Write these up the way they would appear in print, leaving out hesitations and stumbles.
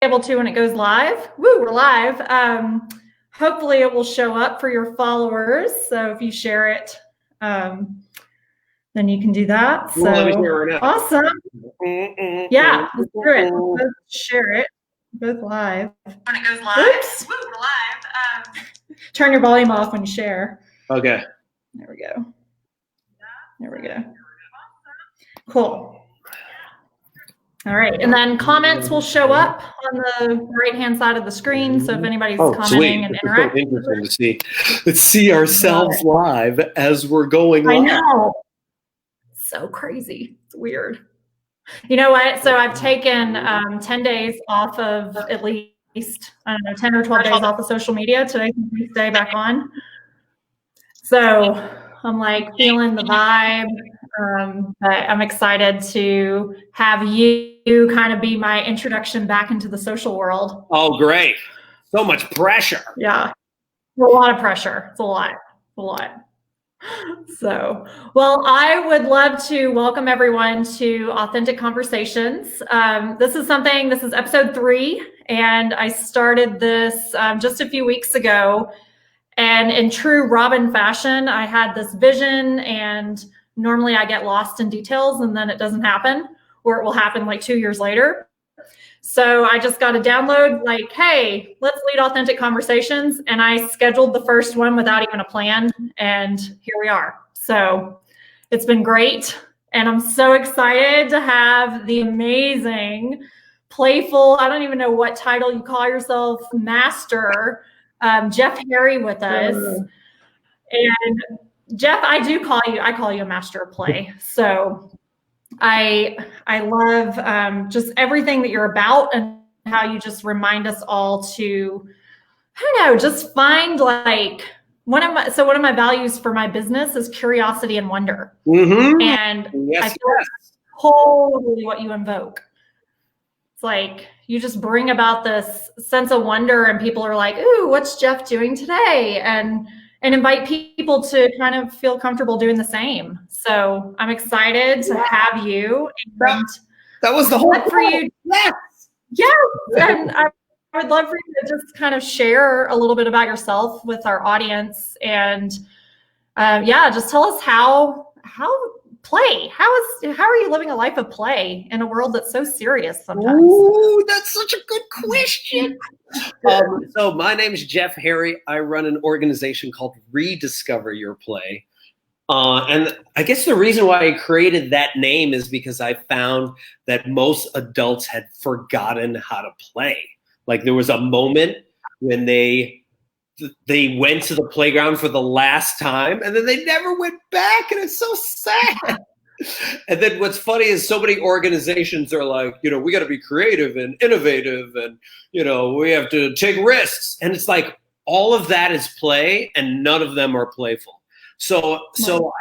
able to when it goes live. Woo, we're live. Hopefully it will show up for your followers. So if you share it, then you can do that. So let me share it now. Awesome. Yeah, let's do it. Let's both share it. Both live. When it goes live. Oops. Woo, we're live. Turn your volume off when you share. Okay. There we go. There we go. Cool. All right, and then comments will show up on the right-hand side of the screen. So if anybody's commenting and interacting, so interesting to see. Let's see ourselves live as we're going live. I know. So crazy. It's weird. You know what? So I've taken 10 days off of at least, I don't know, 10 or 12 days off of social media. Today's my first day back on. So I'm like feeling the vibe. But I'm excited to have you kind of be my introduction back into the social world. Oh, great. So much pressure. Yeah. A lot of pressure. It's a lot. A lot. So, well, I would love to welcome everyone to Authentic Conversations. This is episode 3, and I started this just a few weeks ago. And in true Robin fashion, I had this vision, and normally I get lost in details and then it doesn't happen, or it will happen like 2 years later. So I just got a download like, hey, let's lead Authentic Conversations. And I scheduled the first one without even a plan. And here we are. So it's been great. And I'm so excited to have the amazing, playful, I don't even know what title you call yourself, master, Jeff Harry with us. And Jeff, I call you a master of play. So I love just everything that you're about and how you just remind us all to, I don't know, just find like one of my values for my business is curiosity and wonder. Mm-hmm. And yes, I feel that's totally what you invoke. It's like you just bring about this sense of wonder and people are like, ooh, what's Jeff doing today? And invite people to kind of feel comfortable doing the same. So I'm excited to have you. And that was the whole for you. Yes. Yes. And I would love for you to just kind of share a little bit about yourself with our audience. And just tell us how play. How are you living a life of play in a world that's so serious sometimes? Ooh, that's such a good question. So my name is Jeff Harry. I run an organization called Rediscover Your Play. And I guess the reason why I created that name is because I found that most adults had forgotten how to play. Like there was a moment when they went to the playground for the last time and then they never went back, and it's so sad. And then what's funny is so many organizations are like, we got to be creative and innovative and, we have to take risks. And it's like all of that is play and none of them are playful. So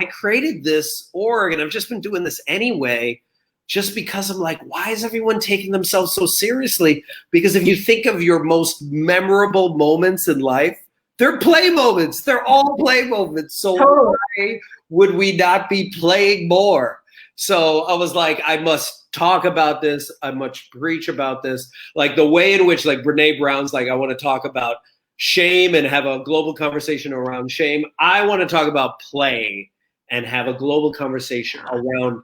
I created this org, and I've just been doing this anyway, just because I'm like, why is everyone taking themselves so seriously? Because if you think of your most memorable moments in life, they're play moments. They're all play moments. So why would we not be playing more? So I was like, I must talk about this. I must preach about this. Like the way in which like Brene Brown's like, I want to talk about shame and have a global conversation around shame. I want to talk about play and have a global conversation around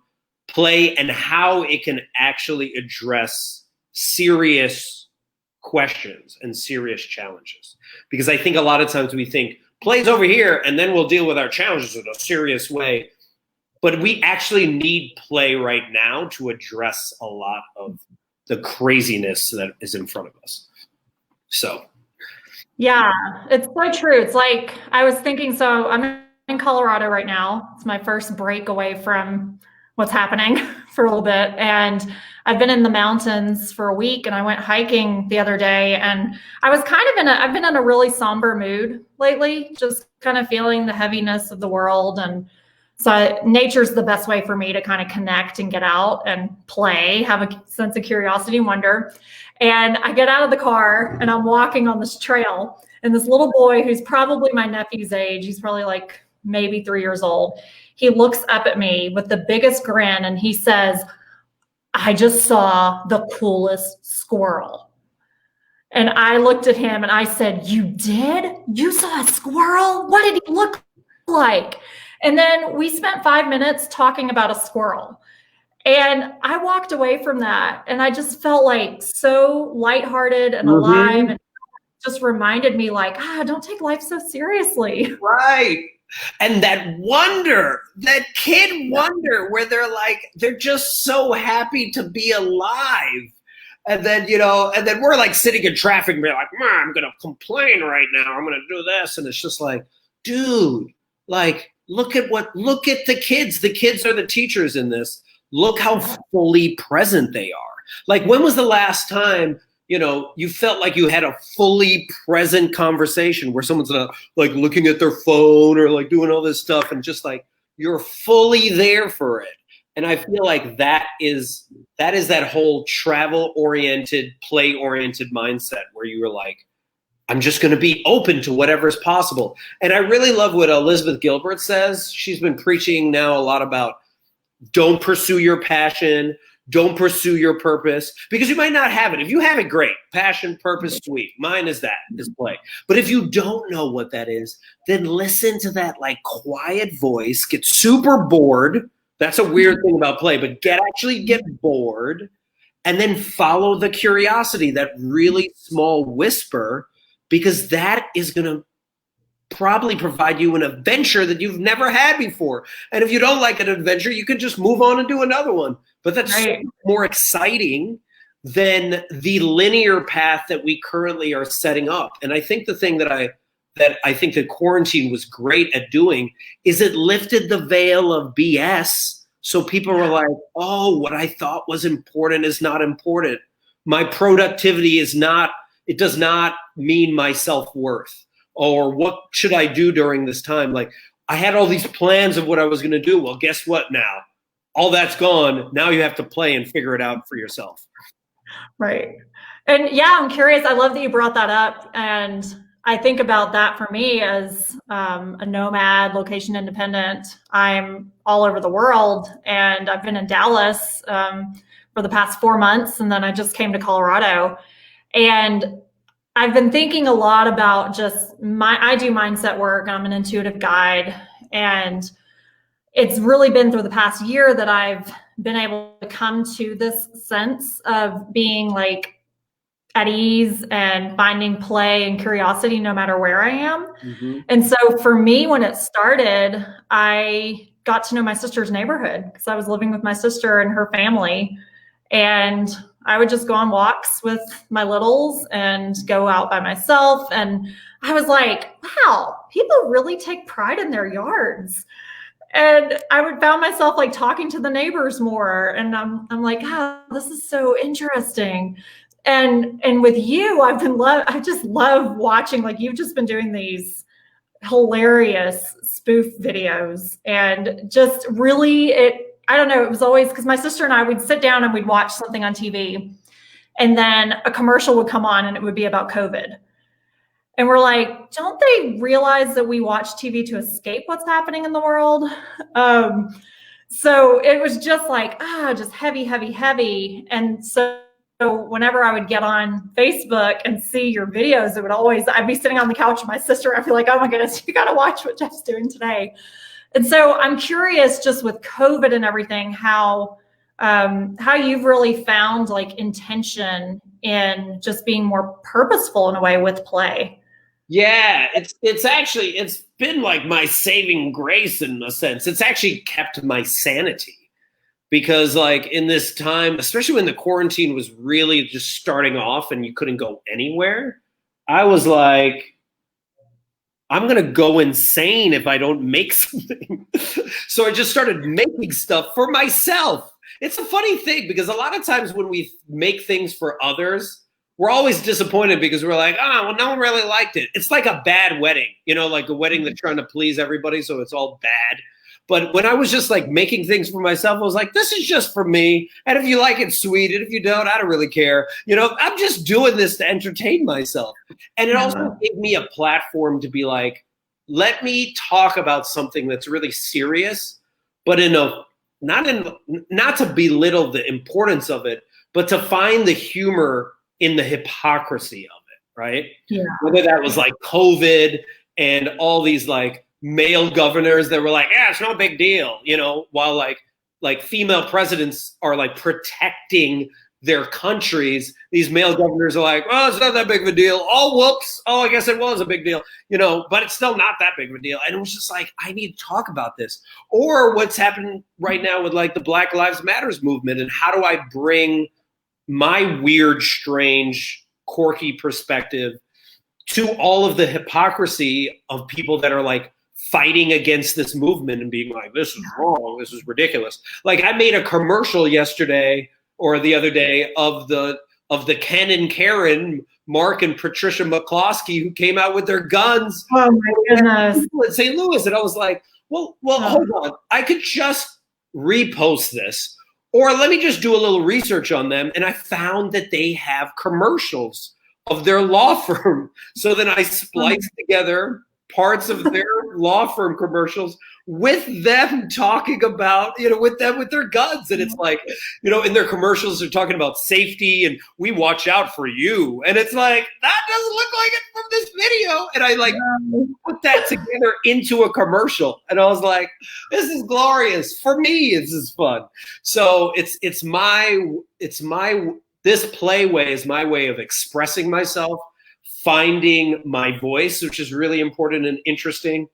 play and how it can actually address serious questions and serious challenges. Because I think a lot of times we think play's over here and then we'll deal with our challenges in a serious way. But we actually need play right now to address a lot of the craziness that is in front of us. So. Yeah, it's so true. It's like, I was thinking, so I'm in Colorado right now. It's my first break away from what's happening for a little bit. And I've been in the mountains for a week, and I went hiking the other day, and I was kind of I've been in a really somber mood lately, just kind of feeling the heaviness of the world. And so nature's the best way for me to kind of connect and get out and play, have a sense of curiosity and wonder. And I get out of the car and I'm walking on this trail, and this little boy who's probably my nephew's age, he's probably like maybe 3 years old. He looks up at me with the biggest grin and he says, I just saw the coolest squirrel. And I looked at him and I said, "You did? You saw a squirrel? What did he look like?" And then we spent 5 minutes talking about a squirrel. And I walked away from that and I just felt like so lighthearted and alive, and just reminded me like, don't take life so seriously. Right. And that wonder, that kid wonder where they're just so happy to be alive. And then, and then we're like sitting in traffic and we're like, I'm going to complain right now. I'm going to do this. And it's just like, dude, like, look at the kids. The kids are the teachers in this. Look how fully present they are. Like, when was the last time, you felt like you had a fully present conversation where someone's not like looking at their phone or like doing all this stuff, and just like you're fully there for it. And I feel like that is that whole travel-oriented, play-oriented mindset where you were like, I'm just going to be open to whatever's possible. And I really love what Elizabeth Gilbert says. She's been preaching now a lot about don't pursue your passion, don't pursue your purpose, because you might not have it. If you have it, great. Passion, purpose, sweet. Mine is play. But if you don't know what that is, then listen to that like quiet voice, get super bored. That's a weird thing about play, but get bored, and then follow the curiosity, that really small whisper, because that is going to probably provide you an adventure that you've never had before. And if you don't like an adventure, you can just move on and do another one. But that's so more exciting than the linear path that we currently are setting up. And I think the thing that I think that quarantine was great at doing is it lifted the veil of BS. So people were like, oh, what I thought was important is not important. My productivity it does not mean my self-worth. Or what should I do during this time? Like, I had all these plans of what I was going to do. Well, guess what now? All that's gone. Now you have to play and figure it out for yourself. Right. And yeah, I'm curious. I love that you brought that up. And I think about that for me as a nomad, location independent. I'm all over the world, and I've been in Dallas for the past 4 months. And then I just came to Colorado, and I've been thinking a lot about I do mindset work. I'm an intuitive guide, and it's really been through the past year that I've been able to come to this sense of being like at ease and finding play and curiosity no matter where I am. Mm-hmm. And so for me, when it started, I got to know my sister's neighborhood because I was living with my sister and her family, and I would just go on walks with my littles and go out by myself. And I was like, wow, people really take pride in their yards. And I found myself like talking to the neighbors more. And I'm like, this is so interesting. And with you, I just love watching, like, you've just been doing these hilarious spoof videos, and just really I don't know, it was always because my sister and I would sit down and we'd watch something on TV, and then a commercial would come on and it would be about COVID. And we're like, don't they realize that we watch TV to escape what's happening in the world? So it was just like, just heavy, heavy, heavy. And so whenever I would get on Facebook and see your videos, I'd be sitting on the couch with my sister. I'd be like, oh my goodness, you got to watch what Jeff's doing today. And so I'm curious, just with COVID and everything, how you've really found like intention in just being more purposeful in a way with play. Yeah, it's been like my saving grace in a sense. It's actually kept my sanity, because like in this time, especially when the quarantine was really just starting off and you couldn't go anywhere, I was like, I'm going to go insane if I don't make something. So I just started making stuff for myself. It's a funny thing, because a lot of times when we make things for others, we're always disappointed because we're like, well, no one really liked it. It's like a bad wedding, like a wedding that's trying to please everybody, so it's all bad. But when I was just like making things for myself, I was like, this is just for me. And if you like it, sweet. And if you don't, I don't really care. I'm just doing this to entertain myself. And it also gave me a platform to be like, let me talk about something that's really serious, but not to belittle the importance of it, but to find the humor in the hypocrisy of right? Yeah. Whether that was like COVID and all these like male governors that were like, yeah, it's no big deal, you know, while like female presidents are like protecting their countries, these male governors are like, well, it's not that big of a deal. Oh, whoops. Oh, I guess it was a big deal, you know, but it's still not that big of a deal. And it was just like, I need to talk about this. Or what's happening right now with like the Black Lives Matters movement, and how do I bring my weird, strange, quirky perspective to all of the hypocrisy of people that are like fighting against this movement and being like, this is wrong, this is ridiculous. Like I made a commercial yesterday or the other day of the Ken and Karen, Mark and Patricia McCloskey, who came out with their guns. Oh my goodness. In St. Louis. And I was like, well, hold on. I could just repost this, or let me just do a little research on them. And I found that they have commercials of their law firm. So then I spliced together parts of their law firm commercials with them talking about, you know, with their guns. And it's like, you know, in their commercials, they're talking about safety and we watch out for you. And it's like, that doesn't look like it from this video. And I like put that together into a commercial. And I was like, this is glorious. For me, this is fun. So this playway is my way of expressing myself, finding my voice, which is really important and interesting.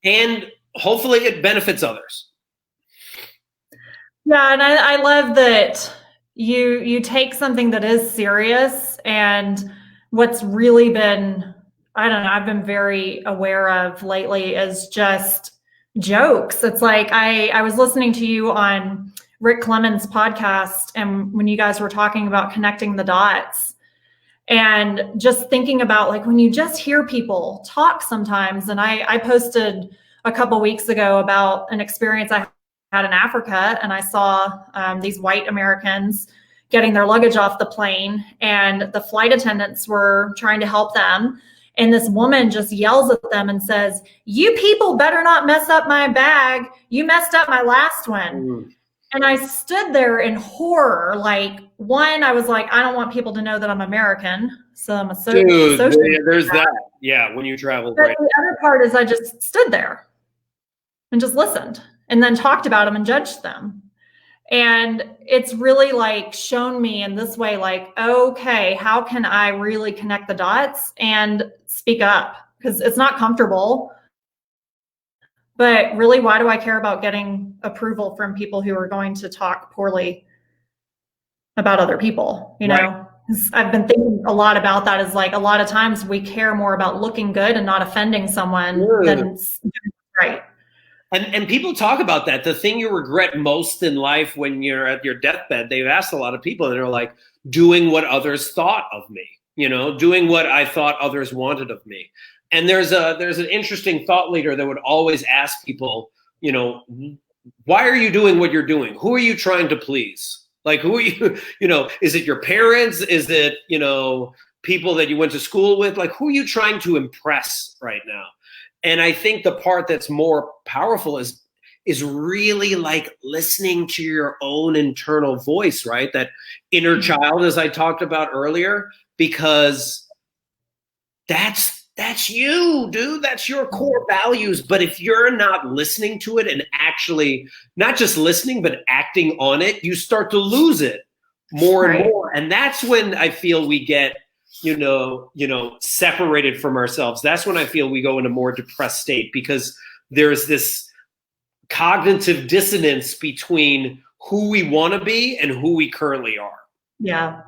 And hopefully it benefits others. Yeah, and I love that you take something that is serious, and what's really been, I don't know, I've been very aware of lately is just jokes. It's like I was listening to you on Rick Clemens' podcast, and when you guys were talking about connecting the dots, and just thinking about like when you just hear people talk sometimes. And I posted a couple weeks ago about an experience I had in Africa, and I saw these white Americans getting their luggage off the plane, and the flight attendants were trying to help them. And this woman just yells at them and says, "You people better not mess up my bag. You messed up my last one." And I stood there in horror. Like, one, I was like, I don't want people to know that I'm American. So I'm a Dude, there's that. Yeah, when you travel. But the other part is I just stood there and just listened and then talked about them and judged them. And it's really like shown me in this way, like, okay, how can I really connect the dots and speak up? Because it's not comfortable. But really, why do I care about getting approval from people who are going to talk poorly about other people? You know, I've been thinking a lot about that. Is like a lot of times we care more about looking good and not offending someone than right. And people talk about that. The thing you regret most in life when you're at your deathbed, they've asked a lot of people, and they're like, doing what others thought of me, you know, doing what I thought others wanted of me. And there's an interesting thought leader that would always ask people, you know, why are you doing what you're doing? Who are you trying to please? Like, who are you, you know, is it your parents? Is it, you know, people that you went to school with? Like, who are you trying to impress right now? And I think the part that's more powerful is really like listening to your own internal voice, right? That inner child, as I talked about earlier, because that's you, dude. That's your core values. But if you're not listening to it and actually not just listening, but acting on it, you start to lose it more and more. And that's when I feel we get, you know, separated from ourselves. That's when I feel we go in a more depressed state, because there's this cognitive dissonance between who we want to be and who we currently are. Yeah.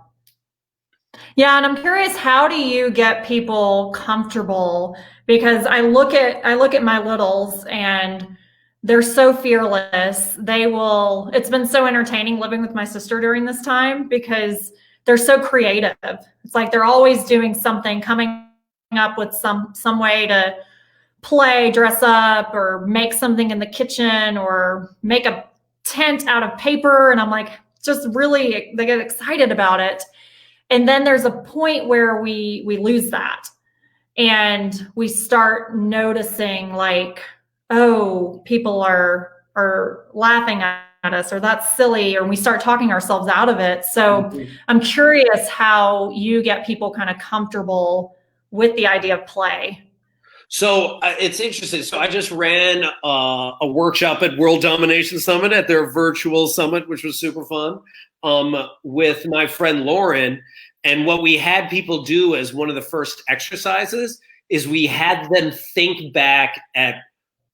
Yeah, and I'm curious, how do you get people comfortable? Because I look at my littles, and they're so fearless. It's been so entertaining living with my sister during this time, because they're so creative. It's like they're always doing something, coming up with some way to play, dress up, or make something in the kitchen, or make a tent out of paper. And I'm like, just really, they get excited about it. And then there's a point where we lose that, and we start noticing like, oh, people are laughing at us, or that's silly, or we start talking ourselves out of it. So Mhm. I'm curious how you get people kind of comfortable with the idea of play. So it's interesting. So I just ran a workshop at World Domination Summit, at their virtual summit, which was super fun, with my friend Lauren. And what we had people do as one of the first exercises is we had them think back at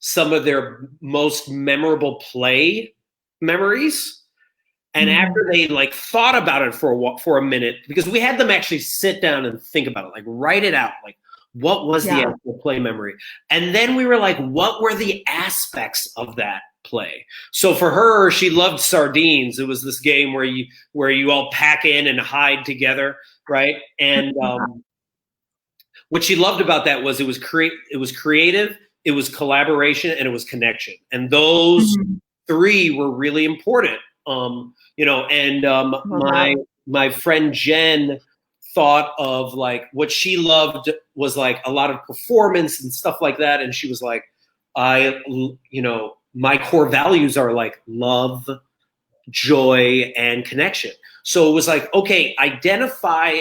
some of their most memorable play memories. And after they like thought about it for a minute, because we had them actually sit down and think about it, like write it out, like what was the actual play memory? And then we were like, what were the aspects of that play? So for her, she loved sardines. It was this game where you all pack in and hide together, right? And what she loved about that was it was creative, it was collaboration, and it was connection. And those three were really important. My friend Jen thought of like what she loved was like a lot of performance and stuff like that. And she was like, my core values are like love, joy, and connection. So it was like, okay, identify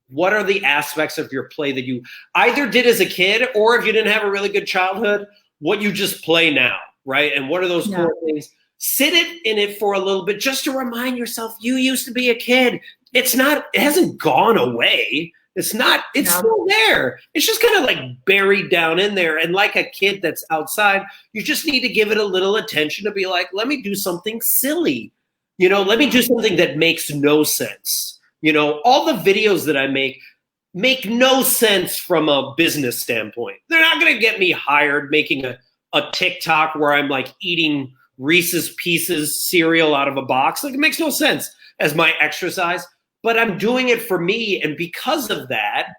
what are the aspects of your play that you either did as a kid, or if you didn't have a really good childhood, what you just play now, right? And what are those core things? Sit in it for a little bit just to remind yourself you used to be a kid. It hasn't gone away. It's still there. It's just kind of like buried down in there. And like a kid that's outside, you just need to give it a little attention to be like, let me do something silly. Let me do something that makes no sense. All the videos that I make no sense from a business standpoint. They're not going to get me hired making a TikTok where I'm like eating Reese's Pieces cereal out of a box. Like, it makes no sense as my exercise, but I'm doing it for me. And because of that,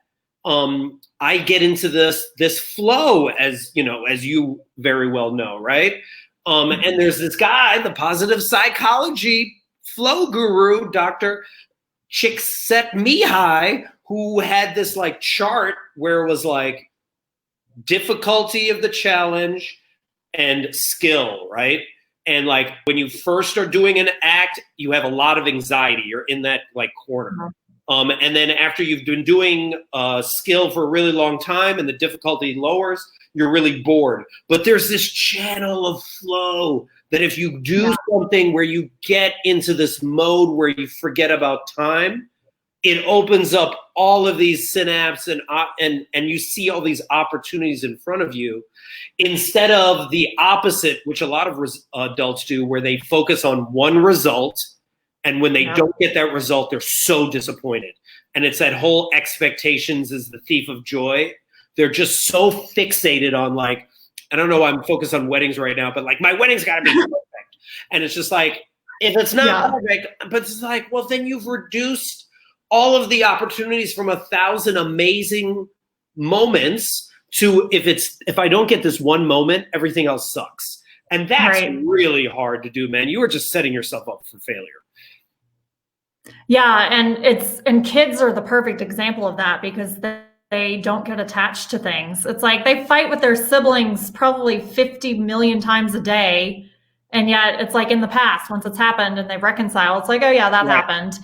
I get into this flow, as you very well know, right? And there's this guy, the positive psychology flow guru, Dr. Csikszentmihalyi, who had this like chart where it was like difficulty of the challenge and skill, right? And like when you first are doing an act, you have a lot of anxiety. You're in that like corner. And then after you've been doing skill for a really long time and the difficulty lowers, you're really bored. But there's this channel of flow that if you do something where you get into this mode where you forget about time, it opens up all of these synapses and you see all these opportunities in front of you, instead of the opposite, which a lot of adults do, where they focus on one result, and when they don't get that result, they're so disappointed. And it's that whole expectations is the thief of joy. They're just so fixated on like, I don't know why I'm focused on weddings right now, but like my wedding's got to be perfect. And it's just like, if it's not perfect, but it's like, well, then you've reduced all of the opportunities from 1,000 amazing moments to if I don't get this one moment, everything else sucks. And that's really hard to do, man. You are just setting yourself up for failure. Yeah, and kids are the perfect example of that, because they don't get attached to things. It's like they fight with their siblings probably 50 million times a day, and yet it's like in the past, once it's happened and they reconcile, it's like, oh yeah, that happened.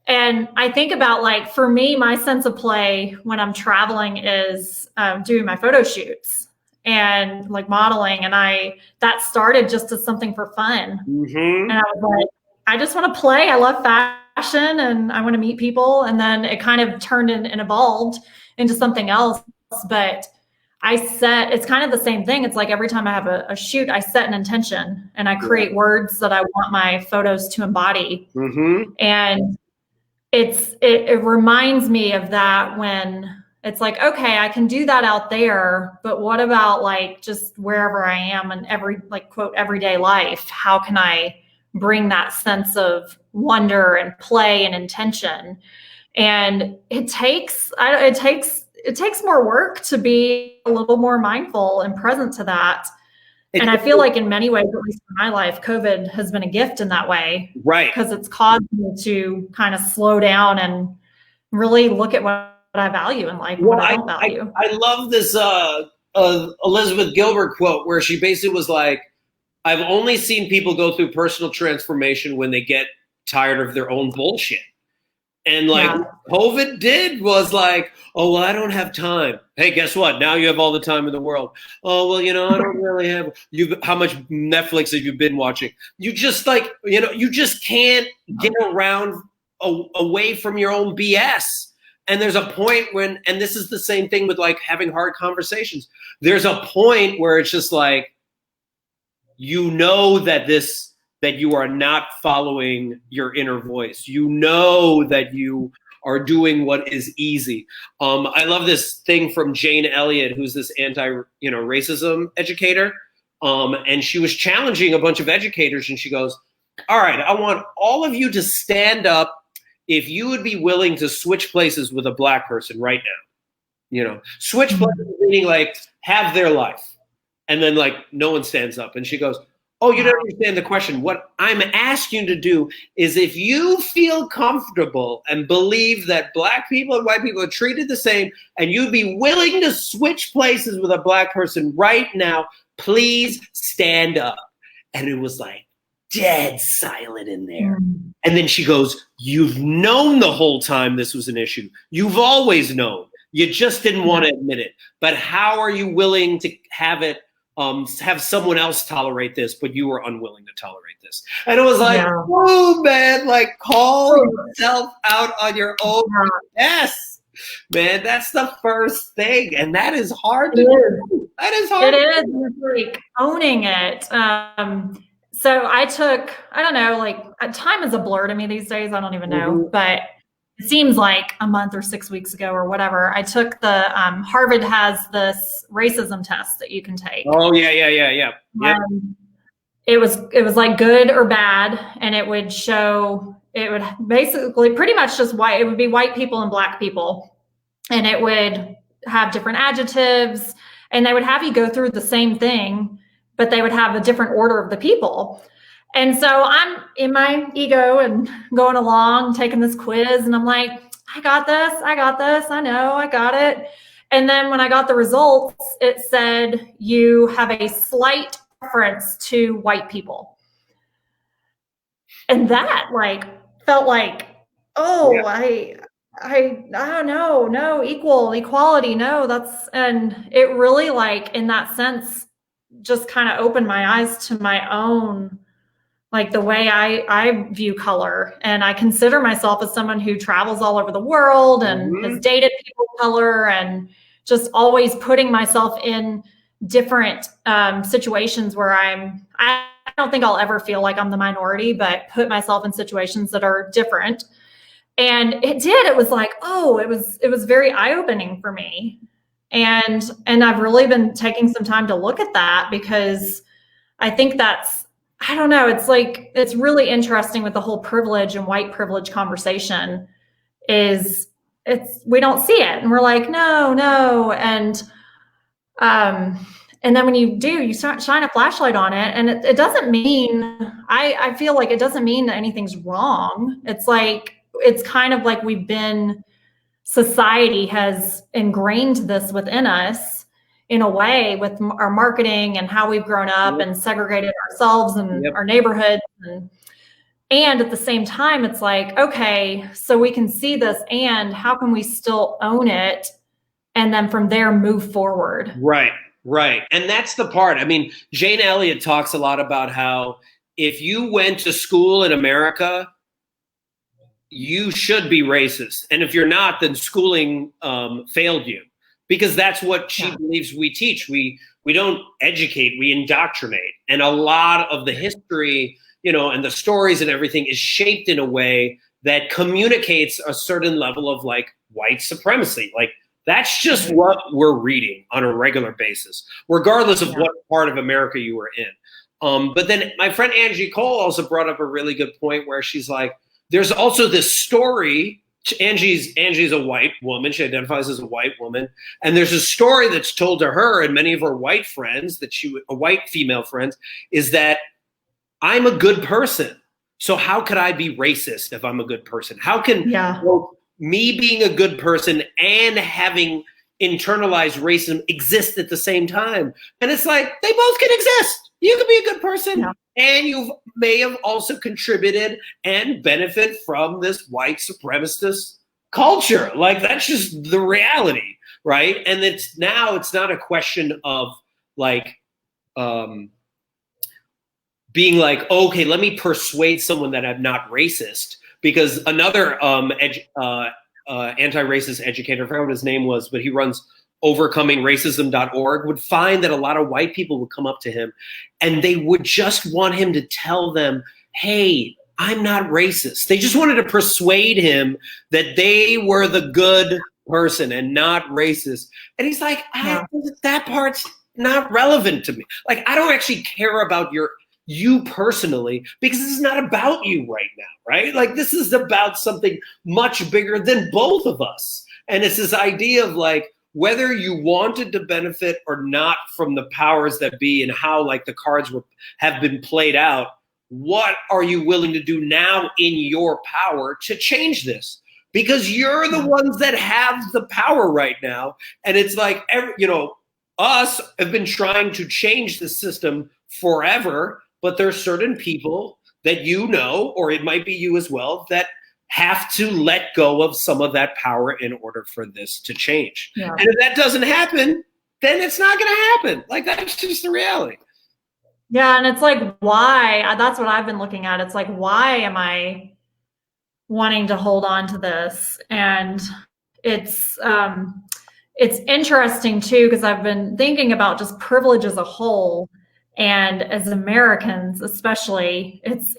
And I think about, like, for me, my sense of play when I'm traveling is doing my photo shoots and like modeling. And that started just as something for fun. And I was like, I just want to play. I love fashion and I want to meet people. And then it kind of turned and evolved into something else. But it's kind of the same thing. It's like every time I have a shoot, I set an intention and I create words that I want my photos to embody. And it reminds me of that, when it's like, okay, I can do that out there, but what about like just wherever I am and quote, everyday life? How can I bring that sense of wonder and play and intention? And it takes more work to be a little more mindful and present to that. And I feel like in many ways, at least in my life, COVID has been a gift in that way. Right. Because it's caused me to kind of slow down and really look at what I value in life and what I don't value. I love this Elizabeth Gilbert quote where she basically was like, I've only seen people go through personal transformation when they get tired of their own bullshit. And like COVID did was like, oh, well, I don't have time. Hey, guess what? Now you have all the time in the world. Oh, well, you know, I don't really have how much Netflix have you been watching? You just like, you know, you just can't get around away from your own BS. And there's a point when, and this is the same thing with like having hard conversations. There's a point where it's just like, you know that you are not following your inner voice. You know that you are doing what is easy. I love this thing from Jane Elliott, who's this anti-racism educator. And she was challenging a bunch of educators, and she goes, all right, I want all of you to stand up if you would be willing to switch places with a black person right now. You know, switch places, meaning like have their life. And then like no one stands up. And she goes, oh, you don't understand the question. What I'm asking you to do is if you feel comfortable and believe that black people and white people are treated the same and you'd be willing to switch places with a black person right now, please stand up. And it was like dead silent in there. And then she goes, you've known the whole time this was an issue. You've always known. You just didn't want to admit it. But how are you willing to have it have someone else tolerate this, but you were unwilling to tolerate this? And it was like, oh man, like call yourself out on your own. Yes, man, that's the first thing. And that is hard to do. That is hard. It is like owning it. So I took, I don't know, like time is a blur to me these days. I don't even know, but it seems like a month or 6 weeks ago or whatever, I took the, Harvard has this racism test that you can take. Oh yeah. It was like good or bad. And it would show, it would basically pretty much just white, it would be white people and black people. And it would have different adjectives and they would have you go through the same thing, but they would have a different order of the people. And so I'm in my ego and going along, taking this quiz, and I'm like, I got this, I know, I got it. And then when I got the results, it said you have a slight preference to white people. And that like felt like, I don't know, no, equality, no, and it really like in that sense, just kind of opened my eyes to my own, like the way I view color. And I consider myself as someone who travels all over the world and has dated people of color and just always putting myself in different situations where I don't think I'll ever feel like I'm the minority, but put myself in situations that are different. And it was like, it was very eye-opening for me. And I've really been taking some time to look at that because I think that's, I don't know, it's like, it's really interesting with the whole privilege and white privilege conversation we don't see it. And we're like, no. And then when you do, you start shine a flashlight on it. And it doesn't mean, I feel like it doesn't mean that anything's wrong. It's like, it's kind of like society has ingrained this within us in a way with our marketing and how we've grown up and segregated ourselves and our neighborhoods. And at the same time, it's like, okay, so we can see this and how can we still own it? And then from there, move forward. Right. And that's the part. I mean, Jane Elliott talks a lot about how if you went to school in America, you should be racist. And if you're not, then schooling failed you. Because that's what she believes we teach. We don't educate, we indoctrinate. And a lot of the history, and the stories and everything is shaped in a way that communicates a certain level of like white supremacy. Like that's just what we're reading on a regular basis, regardless of what part of America you were in. But then my friend Angie Cole also brought up a really good point where she's like, there's also this story. Angie's a white woman. She identifies as a white woman. And there's a story that's told to her and many of her white friends white female friends, is that I'm a good person. So how could I be racist if I'm a good person? How can me being a good person and having internalized racism exist at the same time? And it's like, they both can exist. You could be a good person, Yeah. and you may have also contributed and benefit from this white supremacist culture. Like, that's just the reality, right? And it's not a question of like being like, okay, let me persuade someone that I'm not racist, because another anti-racist educator, I forgot what his name was, but he runs overcomingracism.org, would find that a lot of white people would come up to him and they would just want him to tell them, hey, I'm not racist. They just wanted to persuade him that they were the good person and not racist. And he's like, that part's not relevant to me. Like, I don't actually care about you personally, because this is not about you right now, right? Like, this is about something much bigger than both of us. And it's this idea of like, whether you wanted to benefit or not from the powers that be and how like the cards have been played out, what are you willing to do now in your power to change this? Because you're the ones that have the power right now. And it's like, us have been trying to change the system forever, but there's certain people that or it might be you as well, that have to let go of some of that power in order for this to change. Yeah. And if that doesn't happen, then it's not going to happen. Like, that's just the reality. Yeah. And it's like, why? That's what I've been looking at. It's like, why am I wanting to hold on to this? And it's interesting too, because I've been thinking about just privilege as a whole. And as Americans, especially, it's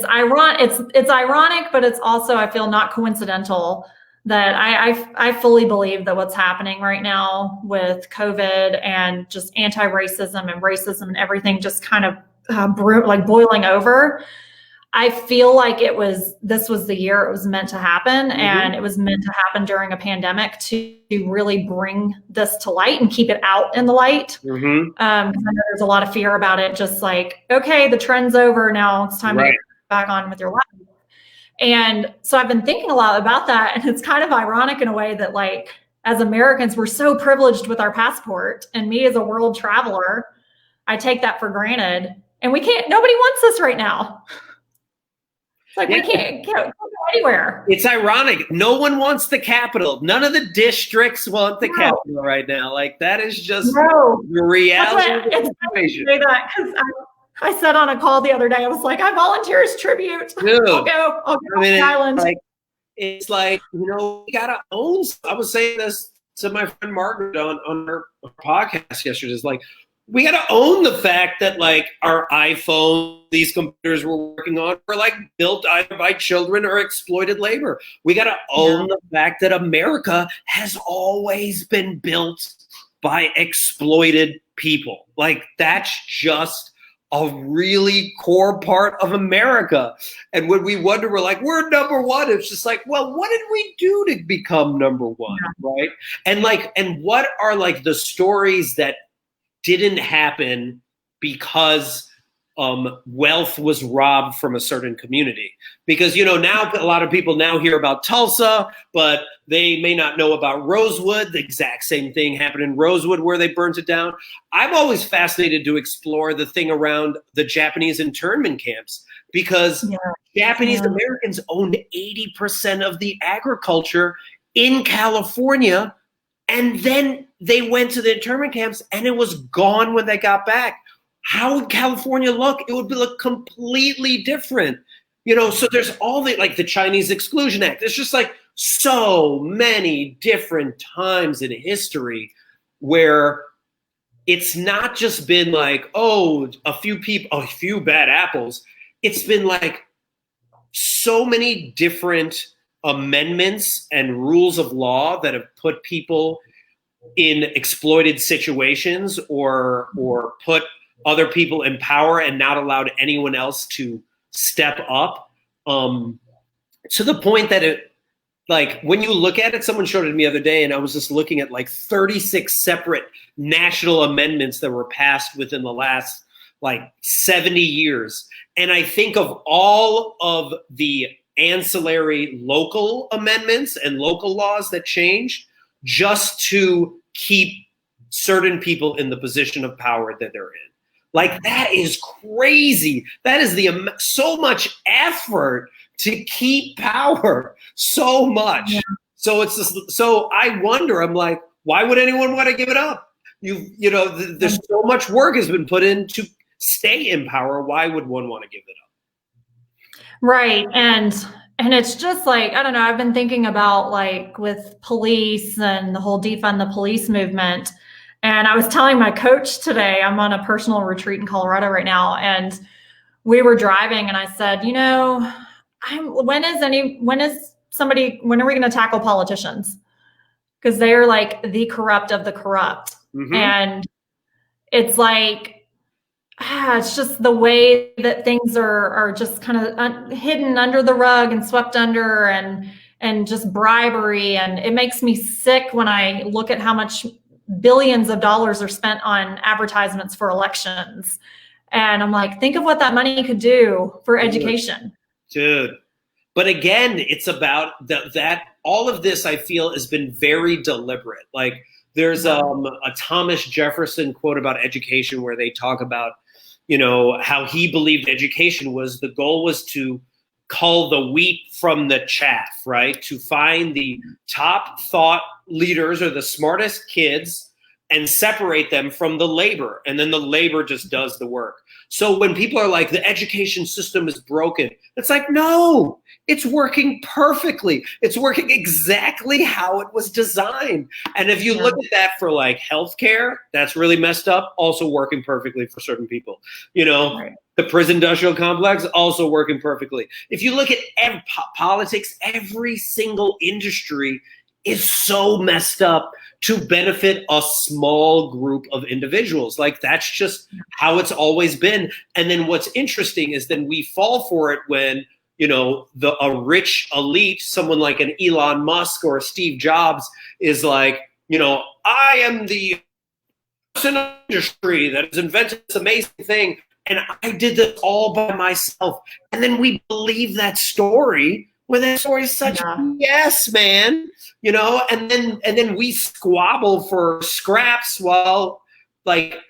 ironic, but it's also, I feel, not coincidental that I fully believe that what's happening right now with COVID and just anti-racism and racism and everything just kind of like boiling over. I feel like this was the year it was meant to happen. Mm-hmm. And it was meant to happen during a pandemic to really bring this to light and keep it out in the light. Mm-hmm. I know there's a lot of fear about it. Just like, okay, the trend's over. Now it's time to get back on with your life. And so I've been thinking a lot about that. And it's kind of ironic in a way that, like, as Americans, we're so privileged with our passport. And me as a world traveler, I take that for granted. And nobody wants this right now. It's like, we can't go anywhere. It's ironic. No one wants the capital. None of the districts want the capital right now. Like, that is just the reality of the situation. I said on a call the other day, I was like, I volunteer as tribute. Dude, I'll go to the island. It's like, we gotta own. I was saying this to my friend Margaret on her podcast yesterday. It's like, we got to own the fact that, like, our iPhone, these computers we're working on, are like built either by children or exploited labor. We got to own the fact that America has always been built by exploited people. Like, that's just a really core part of America. And when we wonder, we're like, we're number one. It's just like, well, what did we do to become number one, right? And what are like the stories that didn't happen because wealth was robbed from a certain community? Because, now a lot of people now hear about Tulsa, but they may not know about Rosewood. The exact same thing happened in Rosewood where they burnt it down. I'm always fascinated to explore the thing around the Japanese internment camps, because Japanese Americans owned 80% of the agriculture in California. And then they went to the internment camps and it was gone when they got back. How would California look? It would look completely different. So there's all the Chinese Exclusion Act. There's just like so many different times in history where it's not just been like, oh, a few bad apples. It's been like so many different amendments and rules of law that have put people in exploited situations or put other people in power and not allowed anyone else to step up, to the point that when you look at it, someone showed it to me the other day, and I was just looking at 36 separate national amendments that were passed within the last 70 years. And I think of all of the ancillary local amendments and local laws that changed just to keep certain people in the position of power that they're in. Like, that is crazy. That is so much effort to keep power, so much. Yeah. So it's just, so I wonder, I'm like, why would anyone want to give it up? There's so much work has been put in to stay in power. Why would one want to give it up? Right. And it's just like, I don't know, I've been thinking about, like, with police and the whole defund the police movement. And I was telling my coach today, I'm on a personal retreat in Colorado right now, and we were driving, and I said, when are we going to tackle politicians? Because they're like the corrupt of the corrupt. Mm-hmm. And it's like, it's just the way that things are just kind of hidden under the rug and swept under, and just bribery. And it makes me sick when I look at how much billions of dollars are spent on advertisements for elections. And I'm like, think of what that money could do for education. Dude. But again, it's about that all of this, I feel, has been very deliberate. Like, there's a Thomas Jefferson quote about education where they talk about, how he believed education the goal was to cull the wheat from the chaff, right? To find the top thought leaders or the smartest kids and separate them from the labor. And then the labor just does the work. So when people are like, the education system is broken, it's like, no, it's working perfectly. It's working exactly how it was designed. And if you look at that for like healthcare, that's really messed up, also working perfectly for certain people. Right. The prison industrial complex, also working perfectly. If you look at politics, every single industry is so messed up to benefit a small group of individuals. Like, that's just how it's always been. And then what's interesting is then we fall for it when, a rich elite, someone like an Elon Musk or a Steve Jobs is like, I am the industry that has invented this amazing thing, and I did this all by myself. And then we believe that story, when that story is such yes, man. And then we squabble for scraps while like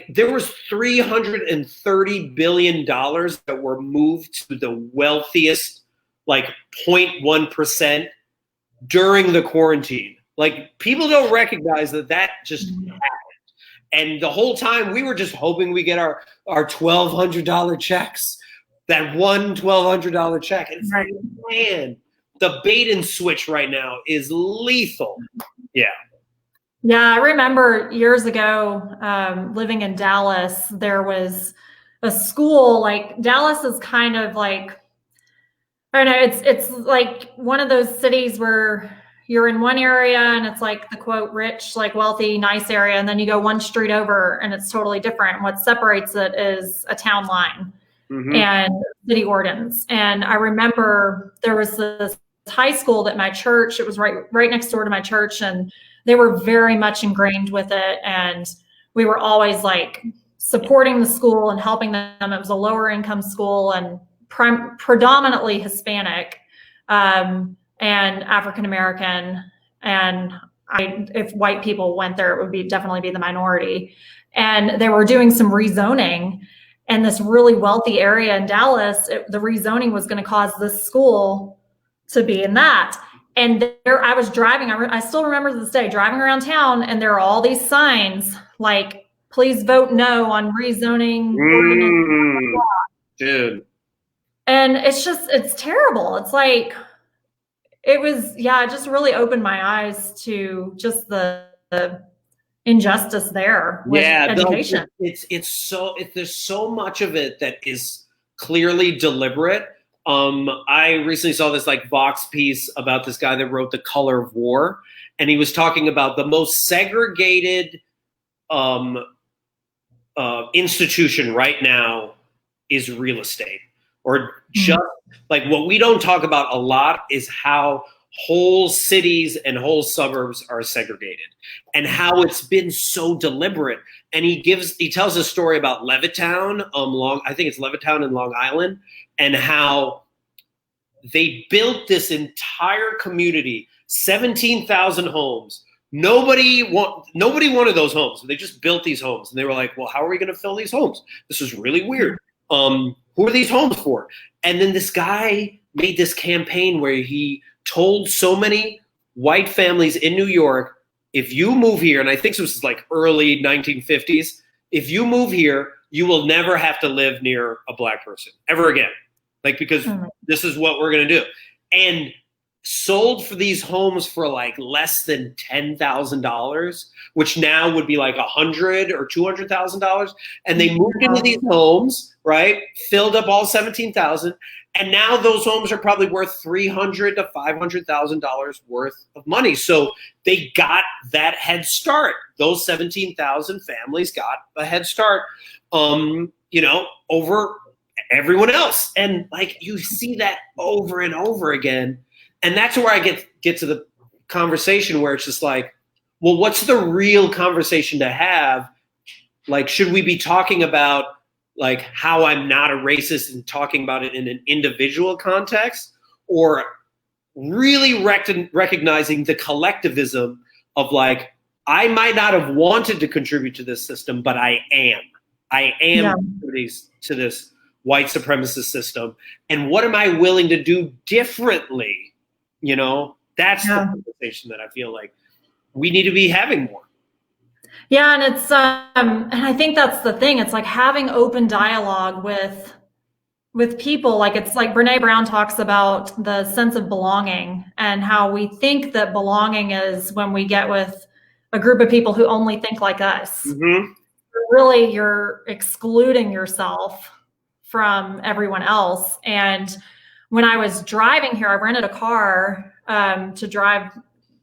there was $330 billion that were moved to the wealthiest, like 0.1% during the quarantine. Like, people don't recognize that just happened. And the whole time we were just hoping we get our $1,200 checks, that one $1,200 check. And it's like, man, the bait and switch right now is lethal. Yeah. Yeah, I remember years ago, living in Dallas, there was a school, like, Dallas is kind of like, I don't know, it's like one of those cities where you're in one area and it's like the quote rich, like wealthy, nice area, and then you go one street over and it's totally different. What separates it is a town line and city ordinance. And I remember there was this high school at my church. It was right next door to my church, and they were very much ingrained with it. And we were always like supporting the school and helping them. It was a lower income school and predominantly Hispanic and African-American. And if white people went there, it would definitely be the minority. And they were doing some rezoning in this really wealthy area in Dallas. The rezoning was going to cause this school to be in that. And there I was driving, I still remember to this day, driving around town, and there are all these signs like, please vote no on rezoning. Dude. And it's terrible. It's like, it just really opened my eyes to just the injustice there with education. There's so much of it that is clearly deliberate. I recently saw this like Vox piece about this guy that wrote The Color of War, and he was talking about the most segregated institution right now is real estate, or just like what we don't talk about a lot is how whole cities and whole suburbs are segregated and how it's been so deliberate. And he tells a story about Levittown, I think it's Levittown in Long Island, and how they built this entire community, 17,000 homes, nobody wanted those homes. They just built these homes, and they were like, well, how are we going to fill these homes? This is really weird. Who are these homes for? And then this guy made this campaign where he told so many white families in New York, if you move here, and I think this was like early 1950s, if you move here, you will never have to live near a black person ever again. Like, because this is what we're going to do. And sold for these homes for like less than $10,000, which now would be like $100,000 or $200,000. And they moved into these homes, right? Filled up all 17,000. And now those homes are probably worth $300,000 to $500,000 worth of money. So they got that head start. Those 17,000 families got a head start, over everyone else. And like, you see that over and over again. And that's where I get to the conversation where it's just like, well, what's the real conversation to have? Like, should we be talking about like how I'm not a racist and talking about it in an individual context, or really recognizing the collectivism of like, I might not have wanted to contribute to this system, but I am contributing to this white supremacist system. And what am I willing to do differently? That's the conversation that I feel like we need to be having more. Yeah. And it's, and I think that's the thing. It's like having open dialogue with people. Like, it's like Brene Brown talks about the sense of belonging, and how we think that belonging is when we get with a group of people who only think like us. Mm-hmm. Really, you're excluding yourself from everyone else. And when I was driving here, I rented a car to drive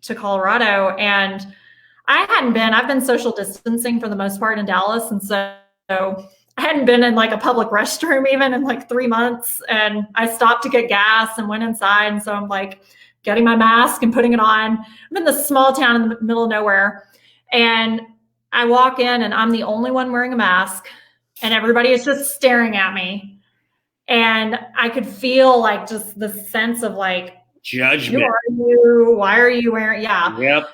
to Colorado, and I've been social distancing for the most part in Dallas. And so I hadn't been in like a public restroom even in like 3 months. And I stopped to get gas and went inside. And so I'm like getting my mask and putting it on. I'm in this small town in the middle of nowhere. And I walk in and I'm the only one wearing a mask, and everybody is just staring at me. And I could feel like just the sense of like, judgment. Who are you? Why are you wearing? Yeah. Yep.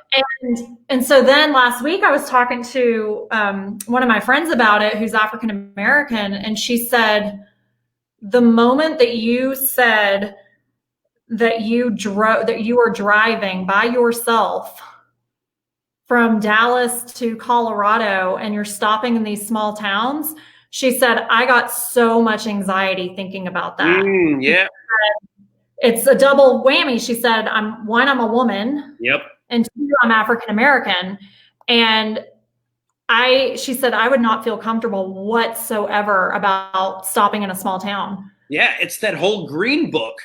And so then last week I was talking to one of my friends about it, who's African American, and she said, the moment that you said that you were driving by yourself from Dallas to Colorado and you're stopping in these small towns, she said, I got so much anxiety thinking about that. Yeah. It's a double whammy. She said, I'm a woman. Yep. And two, I'm African American. And she said, I would not feel comfortable whatsoever about stopping in a small town. Yeah. It's that whole green book.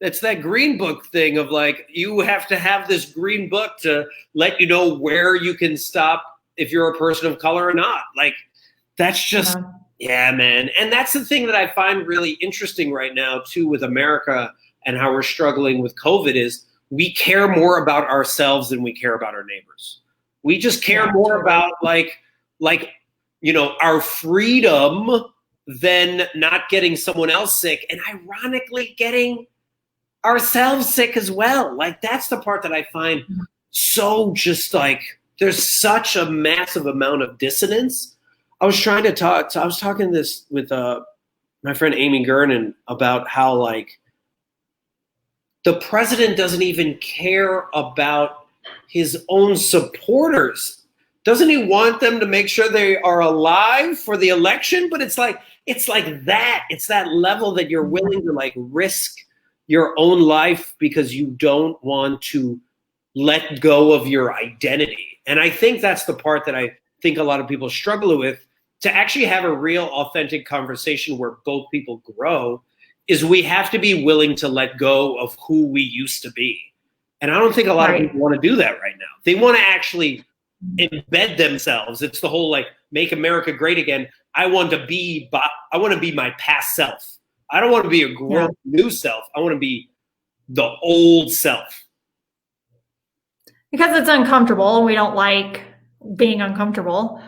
It's that green book thing of like, you have to have this green book to let you know where you can stop if you're a person of color or not. Like, that's just, yeah, man. And that's the thing that I find really interesting right now too with America and how we're struggling with COVID is we care more about ourselves than we care about our neighbors. We just care more about like, our freedom than not getting someone else sick, and ironically getting ourselves sick as well. Like, that's the part that I find so just like, there's such a massive amount of dissonance. I was talking this with my friend Amy Gernon about how like the president doesn't even care about his own supporters. Doesn't he want them to make sure they are alive for the election? But it's like that. It's that level that you're willing to like risk your own life because you don't want to let go of your identity. And I think that's the part that I think a lot of people struggle with, to actually have a real authentic conversation where both people grow, is we have to be willing to let go of who we used to be. And I don't think a lot of people want to do that right now. They want to actually embed themselves. It's the whole like, make America great again. I want to be my past self. I don't want to be a grown new self. I want to be the old self. Because it's uncomfortable and we don't like being uncomfortable.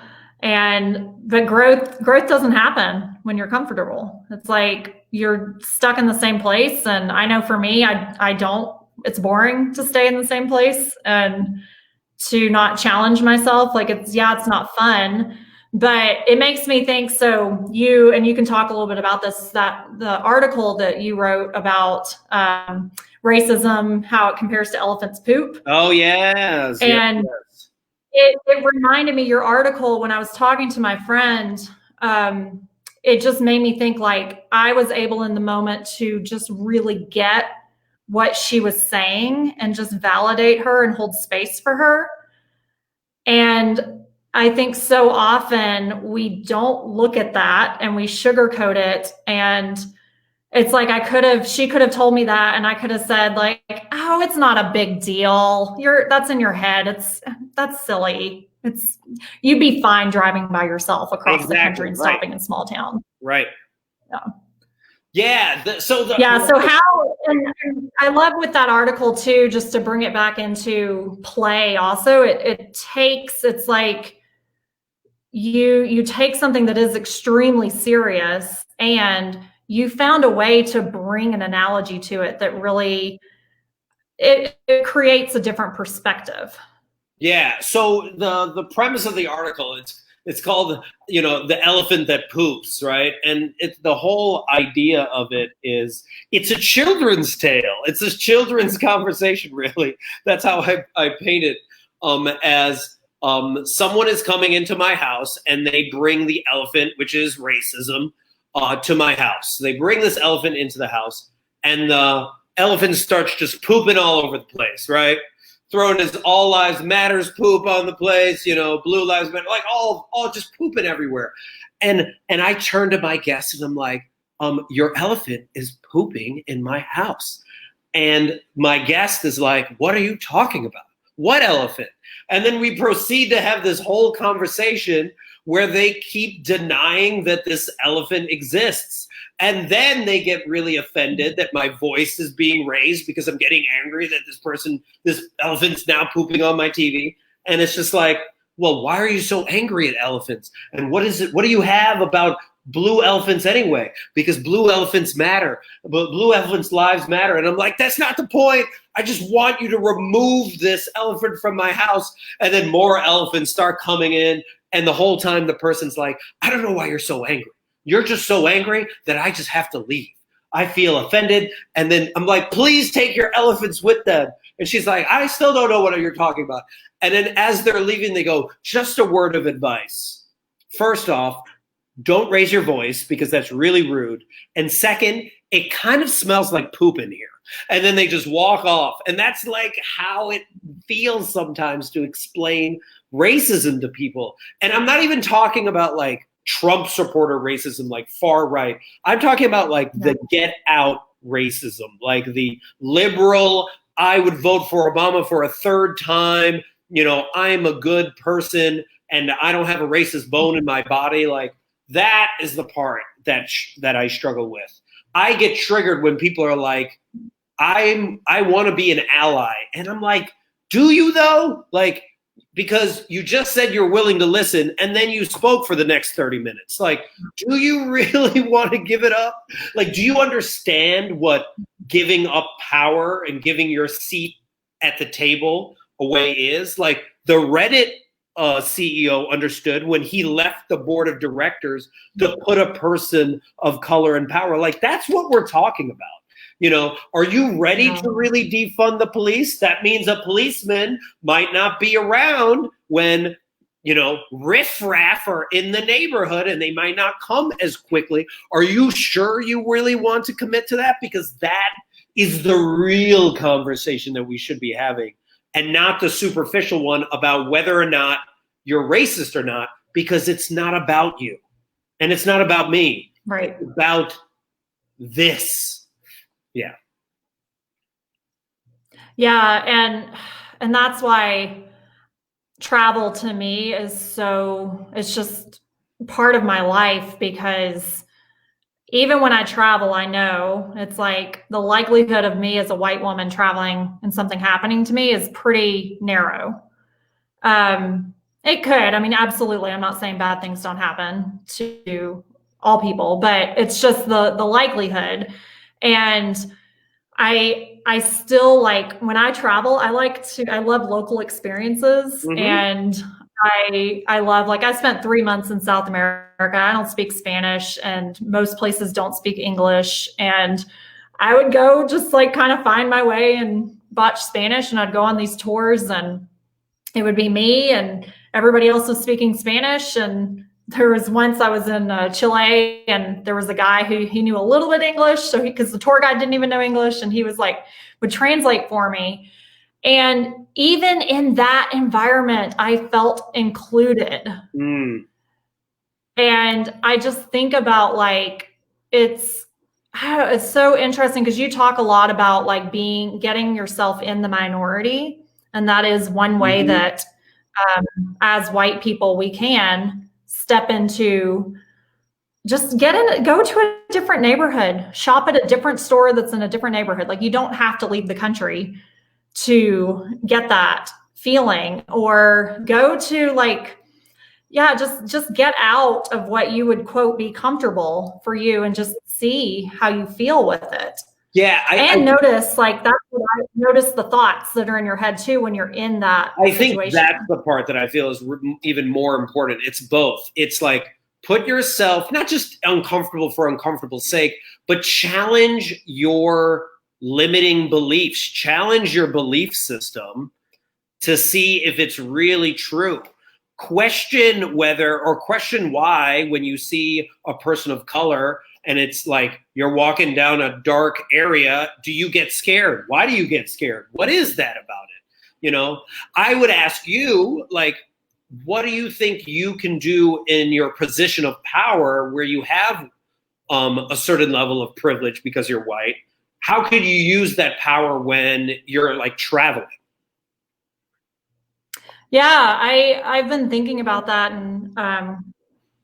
But growth doesn't happen when you're comfortable. It's like you're stuck in the same place. And I know for me, I don't, it's boring to stay in the same place. And to not challenge myself. Like it's not fun, but it makes me think. So you can talk a little bit about this, that the article that you wrote about racism, how it compares to elephant's poop. Oh, yes. And yes. It reminded me, your article, when I was talking to my friend, it just made me think, like, I was able in the moment to just really get what she was saying and just validate her and hold space for her. And I think so often we don't look at that and we sugarcoat it. And it's like she could have told me that, and I could have said, like, oh, it's not a big deal. That's in your head. That's silly. You'd be fine driving by yourself across the country and stopping in small town. Right. Yeah. Yeah. So how, and I love with that article too, just to bring it back into play also, it's like you take something that is extremely serious and you found a way to bring an analogy to it that really, it creates a different perspective. Yeah. So the premise of the article, it's called, the elephant that poops, right? And the whole idea of it is it's a children's tale. It's a children's conversation, really. That's how I paint it, as someone is coming into my house and they bring the elephant, which is racism, to my house. They bring this elephant into the house, and the elephant starts just pooping all over the place, right? Throwing his all lives matters poop on the place, blue lives matter, like all just pooping everywhere. And I turn to my guest and I'm like, your elephant is pooping in my house. And my guest is like, what are you talking about? What elephant? And then we proceed to have this whole conversation where they keep denying that this elephant exists. And then they get really offended that my voice is being raised because I'm getting angry that this elephant's now pooping on my TV. And it's just like, well, why are you so angry at elephants? And what do you have about blue elephants anyway? Because blue elephants matter, but blue elephants' lives matter. And I'm like, that's not the point. I just want you to remove this elephant from my house. And then more elephants start coming in. And the whole time the person's like, I don't know why you're so angry. You're just so angry that I just have to leave. I feel offended. And then I'm like, please take your elephants with them. And she's like, I still don't know what you're talking about. And then as they're leaving, they go, just a word of advice. First off, don't raise your voice because that's really rude. And second, it kind of smells like poop in here. And then they just walk off. And that's like how it feels sometimes to explain racism to people. And I'm not even talking about like Trump supporter racism, like far right. I'm talking about like the get out racism, like the liberal, I would vote for Obama for a third time. I'm a good person and I don't have a racist bone in my body. Like that is the part that I struggle with. I get triggered when people are like, I want to be an ally. And I'm like, do you though? Like, because you just said you're willing to listen and then you spoke for the next 30 minutes. Like, do you really want to give it up? Like, do you understand what giving up power and giving your seat at the table away is? Like the Reddit CEO understood when he left the board of directors to put a person of color in power. Like, that's what we're talking about. Are you ready to really defund the police? That means a policeman might not be around when, riffraff are in the neighborhood and they might not come as quickly. Are you sure you really want to commit to that? Because that is the real conversation that we should be having, and not the superficial one about whether or not you're racist or not, because it's not about you and it's not about me. Right. It's about this. Yeah. Yeah. And that's why travel to me it's just part of my life, because even when I travel, I know it's like the likelihood of me as a white woman traveling and something happening to me is pretty narrow. It could, absolutely. I'm not saying bad things don't happen to all people, but it's just the likelihood. And I I still like, when I travel, I love local experiences. And I love, like, I spent 3 months in South America. I don't speak Spanish, and most places don't speak English. And I would go just like kind of find my way and botch Spanish, and I'd go on these tours, and it would be me and everybody else was speaking Spanish. And there was once I was in Chile, and there was a guy who he knew a little bit English, so because the tour guide didn't even know English, and he was like, would translate for me. And even in that environment, I felt included. And I just think about, like, it's so interesting, because you talk a lot about like getting yourself in the minority. And that is one way that as white people, we can step into, just go to a different neighborhood, shop at a different store that's in a different neighborhood. Like, you don't have to leave the country to get that feeling, or go to, like, just get out of what you would quote be comfortable for you, and just see how you feel with it. Yeah. Notice, like, that's what I notice, the thoughts that are in your head too when you're in that situation. I think that's the part that I feel is even more important. It's both. It's like, put yourself, not just uncomfortable for uncomfortable's sake, but challenge your limiting beliefs, challenge your belief system to see if it's really true. Question why, when you see a person of color and it's like you're walking down a dark area, do you get scared? Why do you get scared? What is that about it? I would ask you, like, what do you think you can do in your position of power where you have a certain level of privilege because you're white? How could you use that power when you're like traveling? Yeah, I've been thinking about that, and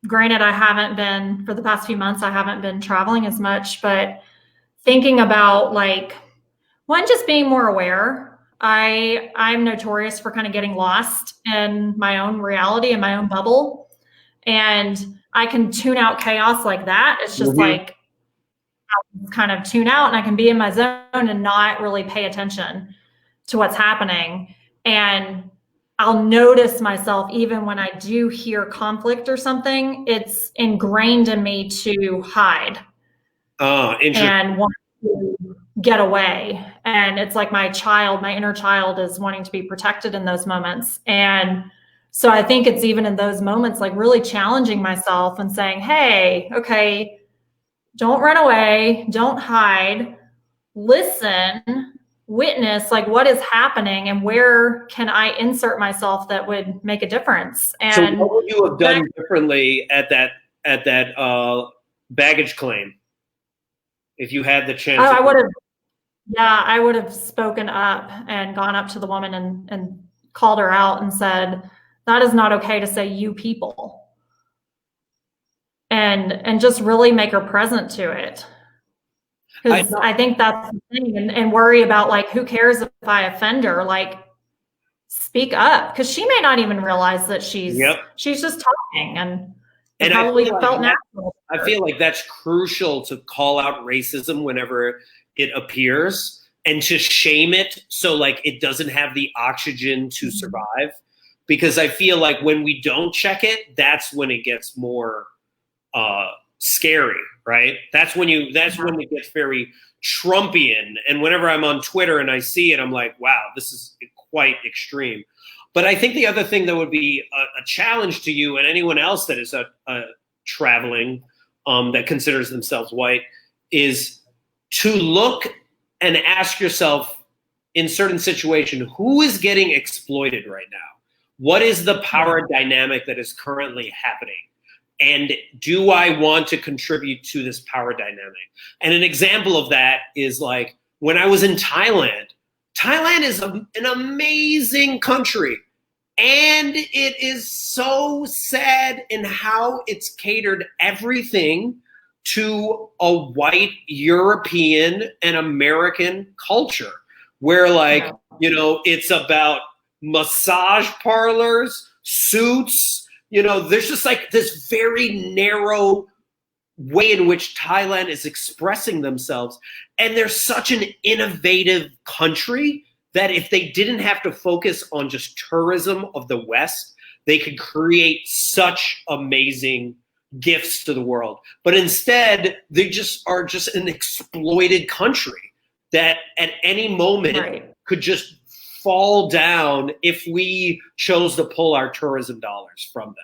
granted, I haven't been, for the past few months, I haven't been traveling as much, but thinking about, like, one, just being more aware. I'm notorious for kind of getting lost in my own reality and my own bubble, and I can tune out chaos like that. It's just like, I kind of tune out, and I can be in my zone and not really pay attention to what's happening. And I'll notice myself, even when I do hear conflict or something, it's ingrained in me to hide and want to get away. And it's like my inner child is wanting to be protected in those moments. And so I think it's even in those moments, like, really challenging myself and saying, hey, okay, don't run away, don't hide, listen, witness, like, what is happening, and where can I insert myself that would make a difference. And so what would you have done differently at that baggage claim if you had the chance? I would have spoken up and gone up to the woman and called her out and said, that is not okay to say, you people, and just really make her present to it. Because I think that's the thing, and worry about, like, who cares if I offend her? Like, speak up, because she may not even realize that she's just talking, and probably felt natural. I feel like that's crucial, to call out racism whenever it appears, and to shame it, so, like, it doesn't have the oxygen to survive. Because I feel like when we don't check it, that's when it gets more scary, right? That's when it gets very Trumpian. And whenever I'm on Twitter and I see it, I'm like, wow, this is quite extreme. But I think the other thing that would be a challenge to you and anyone else that is traveling, that considers themselves white, is to look and ask yourself, in certain situations, who is getting exploited right now? What is the power dynamic that is currently happening? And do I want to contribute to this power dynamic? And an example of that is, like, when I was in Thailand. Thailand is an amazing country. And it is so sad in how it's catered everything to a white European and American culture, where, like, it's about massage parlors, suits. There's just, like, this very narrow way in which Thailand is expressing themselves. And they're such an innovative country that if they didn't have to focus on just tourism of the West, they could create such amazing gifts to the world. But instead, they just are just an exploited country that at any moment could just fall down if we chose to pull our tourism dollars from them.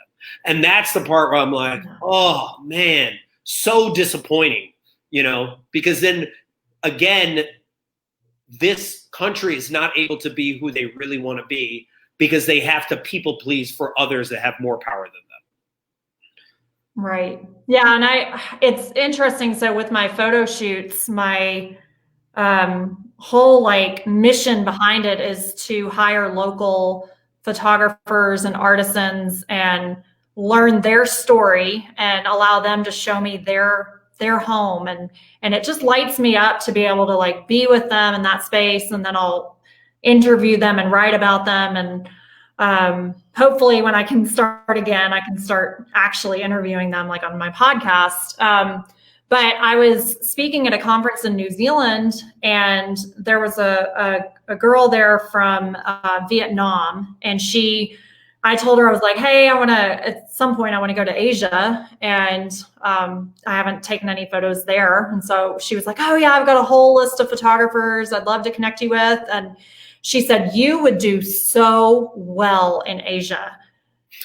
And that's the part where I'm like, oh man, so disappointing, because then again, this country is not able to be who they really want to be because they have to people please for others that have more power than them. Right. Yeah. And it's interesting. So with my photo shoots, my whole mission behind it is to hire local photographers and artisans and learn their story and allow them to show me their home. And it just lights me up to be able to be with them in that space. And then I'll interview them and write about them. And hopefully when I can start again, I can start actually interviewing them on my podcast. But I was speaking at a conference in New Zealand, and there was a girl there from Vietnam, and I told her, I was like, hey, at some point I want to go to Asia, and I haven't taken any photos there. And so she was like, oh yeah, I've got a whole list of photographers I'd love to connect you with. And she said, you would do so well in Asia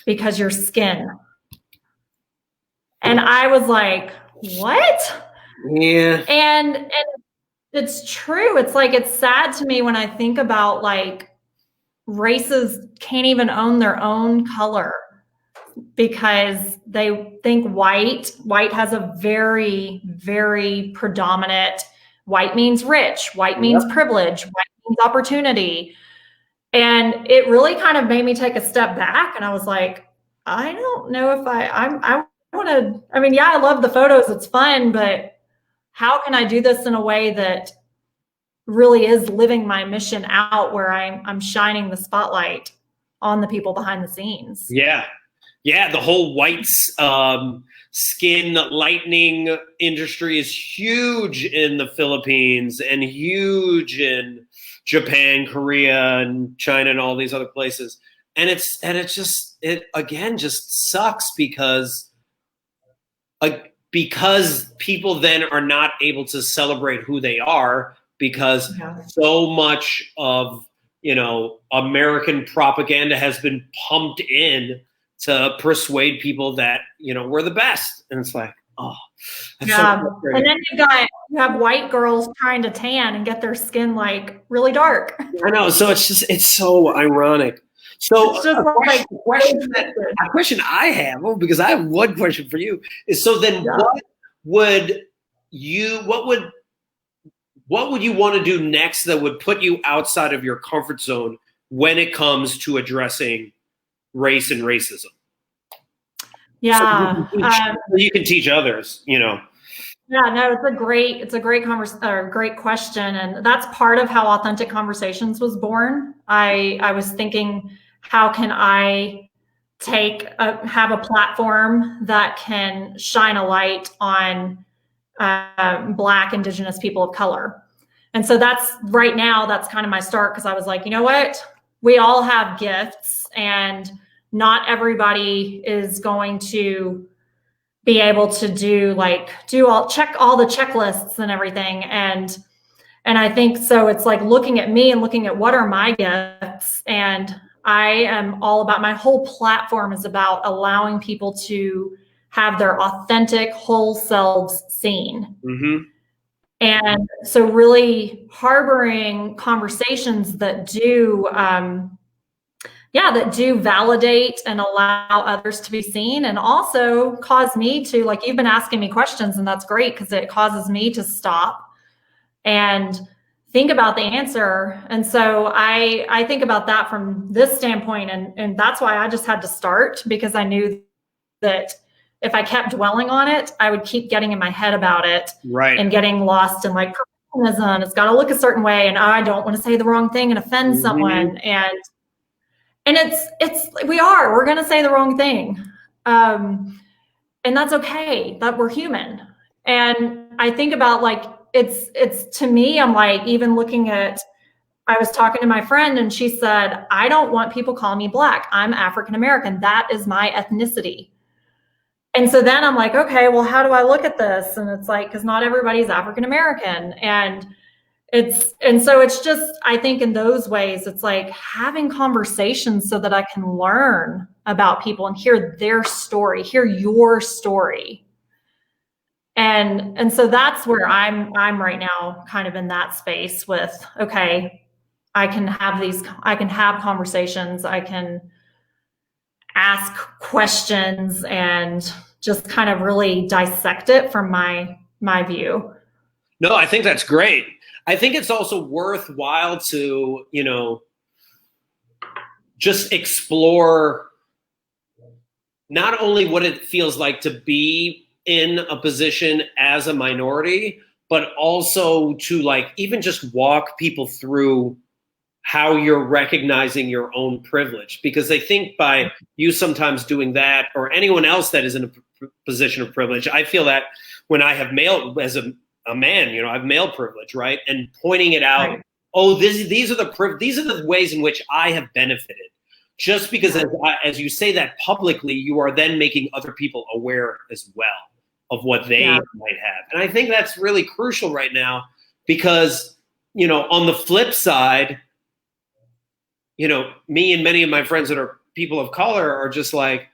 because your skin. And I was like, what? Yeah. And it's true. It's sad to me when I think about races can't even own their own color because they think white has a very, very predominant, white means rich, white means privilege, white means opportunity. And it really kind of made me take a step back. And I was like, I don't know if I want to, I love the photos. It's fun, but how can I do this in a way that really is living my mission out, where I'm shining the spotlight on the people behind the scenes? Yeah. Yeah. The whole white skin lightening industry is huge in the Philippines and huge in Japan, Korea, and China, and all these other places. And it again just sucks because people then are not able to celebrate who they are because so much of, American propaganda has been pumped in to persuade people that, we're the best. And it's like, oh, that's so and then you have white girls trying to tan and get their skin really dark. I know. So it's so ironic. So a question I have, because I have one question for you, is so then what would you want to do next that would put you outside of your comfort zone when it comes to addressing race and racism? Yeah. So you can teach others, Yeah, no, it's a great question. And that's part of how Authentic Conversations was born. I was thinking, how can I have a platform that can shine a light on Black, Indigenous people of color? And so that's kind of my start, because I was like, you know what? We all have gifts, and not everybody is going to be able to check all the checklists and everything. And I think so it's looking at me and looking at what are my gifts. And I am all about, my whole platform is about allowing people to have their authentic whole selves seen. Mm-hmm. And so really harboring conversations that do validate and allow others to be seen, and also cause me to, you've been asking me questions, and that's great because it causes me to stop and think about the answer. And so I think about that from this standpoint, and that's why I just had to start, because I knew that if I kept dwelling on it, I would keep getting in my head about it, right, and getting lost in perfectionism. It's got to look a certain way, and I don't want to say the wrong thing and offend someone. And we're going to say the wrong thing. And that's okay, that we're human. And I think about it's to me, I'm like, even looking at, I was talking to my friend and she said, I don't want people calling me Black. I'm African American. That is my ethnicity. And so then I'm like, okay, well, how do I look at this? And it's like, because not everybody's African American. And so it's just, I think in those ways, it's like having conversations so that I can learn about people and hear their story, hear your story. And so that's where I'm right now, kind of in that space with, okay, I can have conversations, I can ask questions and just kind of really dissect it from my view. No, I think that's great. I think it's also worthwhile to, just explore not only what it feels like to be in a position as a minority, but also to like even just walk people through how you're recognizing your own privilege. Because I think by you sometimes doing that, or anyone else that is in a position of privilege, I feel that when I have as a man, I have male privilege, right? And pointing it out, right. Oh, these are the ways in which I have benefited. Just because as you say that publicly, you are then making other people aware as well of what they might have. And I think that's really crucial right now because, on the flip side, me and many of my friends that are people of color are just like,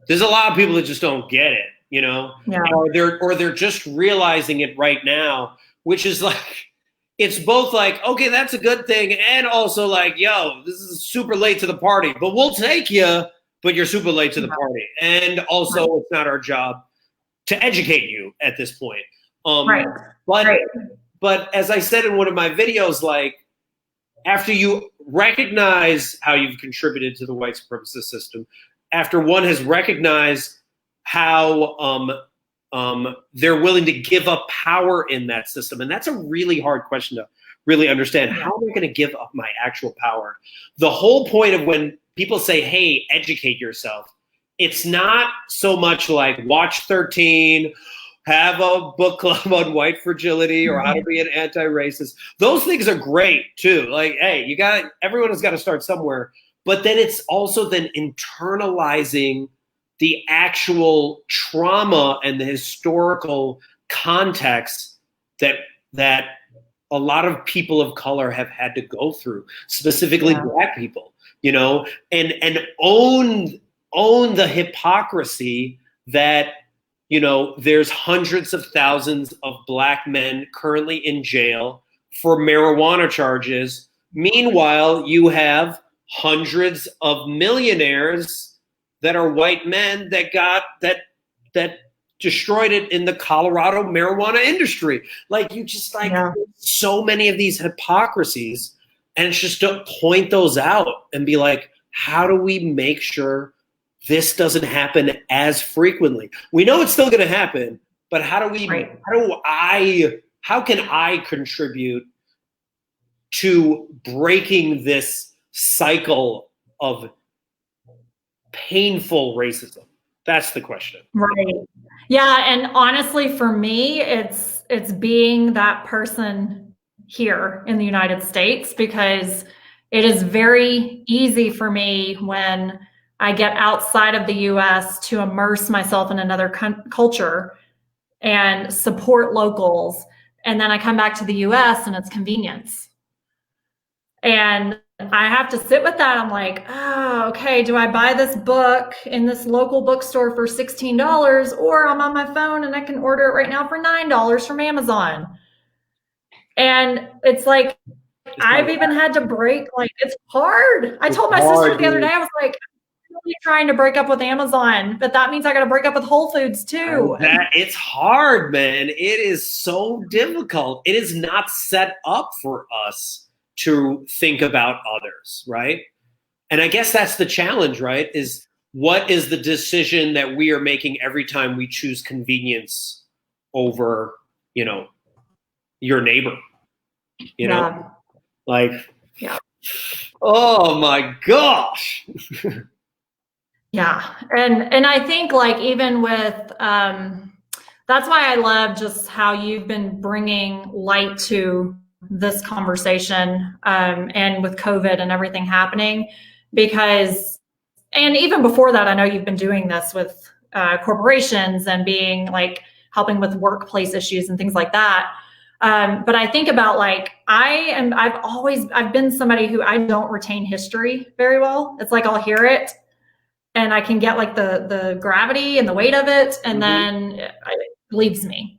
there's a lot of people that just don't get it, or they're just realizing it right now, which is like, it's both like, okay, that's a good thing. And also like, yo, this is super late to the party, but we'll take you, but you're super late to the party. And also it's not our job to educate you at this point. But as I said in one of my videos, like, after you recognize how you've contributed to the white supremacist system, after one has recognized how they're willing to give up power in that system, and that's a really hard question to really understand. How am I going to give up my actual power? The whole point of when people say, hey, educate yourself, it's not so much like watch 13, have a book club on white fragility or how to be an anti-racist. Those things are great too. Like, hey, everyone has got to start somewhere. But then it's also then internalizing the actual trauma and the historical context that a lot of people of color have had to go through, specifically Black people, and own the hypocrisy that there's hundreds of thousands of Black men currently in jail for marijuana charges. Meanwhile, you have hundreds of millionaires that are white men that destroyed it in the Colorado marijuana industry. Like, you just so many of these hypocrisies, and it's just to point those out and be like, how do we make sure this doesn't happen as frequently? We know it's still going to happen, but how can I contribute to breaking this cycle of painful racism? That's the question. Right. Yeah. And honestly, for me, it's being that person here in the United States, because it is very easy for me when I get outside of the US to immerse myself in another culture and support locals. And then I come back to the US and it's convenience. And I have to sit with that. I'm like, oh, okay, do I buy this book in this local bookstore for $16, or I'm on my phone and I can order it right now for $9 from Amazon? And it's like, I've even had to break, like, it's hard. I told my sister the other day, I was like, I'm really trying to break up with Amazon, but that means I got to break up with Whole Foods too. It's hard, man. It is so difficult. It is not set up for us to think about others, right? And I guess that's the challenge, right? Is what is the decision that we are making every time we choose convenience over, your neighbor? Oh my gosh. Yeah. And I think, like, even with that's why I love just how you've been bringing light to this conversation, and with COVID and everything happening, because, and even before that, I know you've been doing this with corporations and being like helping with workplace issues and things like that. But I think about like, I've been somebody who I don't retain history very well. It's like I'll hear it and I can get like the gravity and the weight of it, and then it leaves me.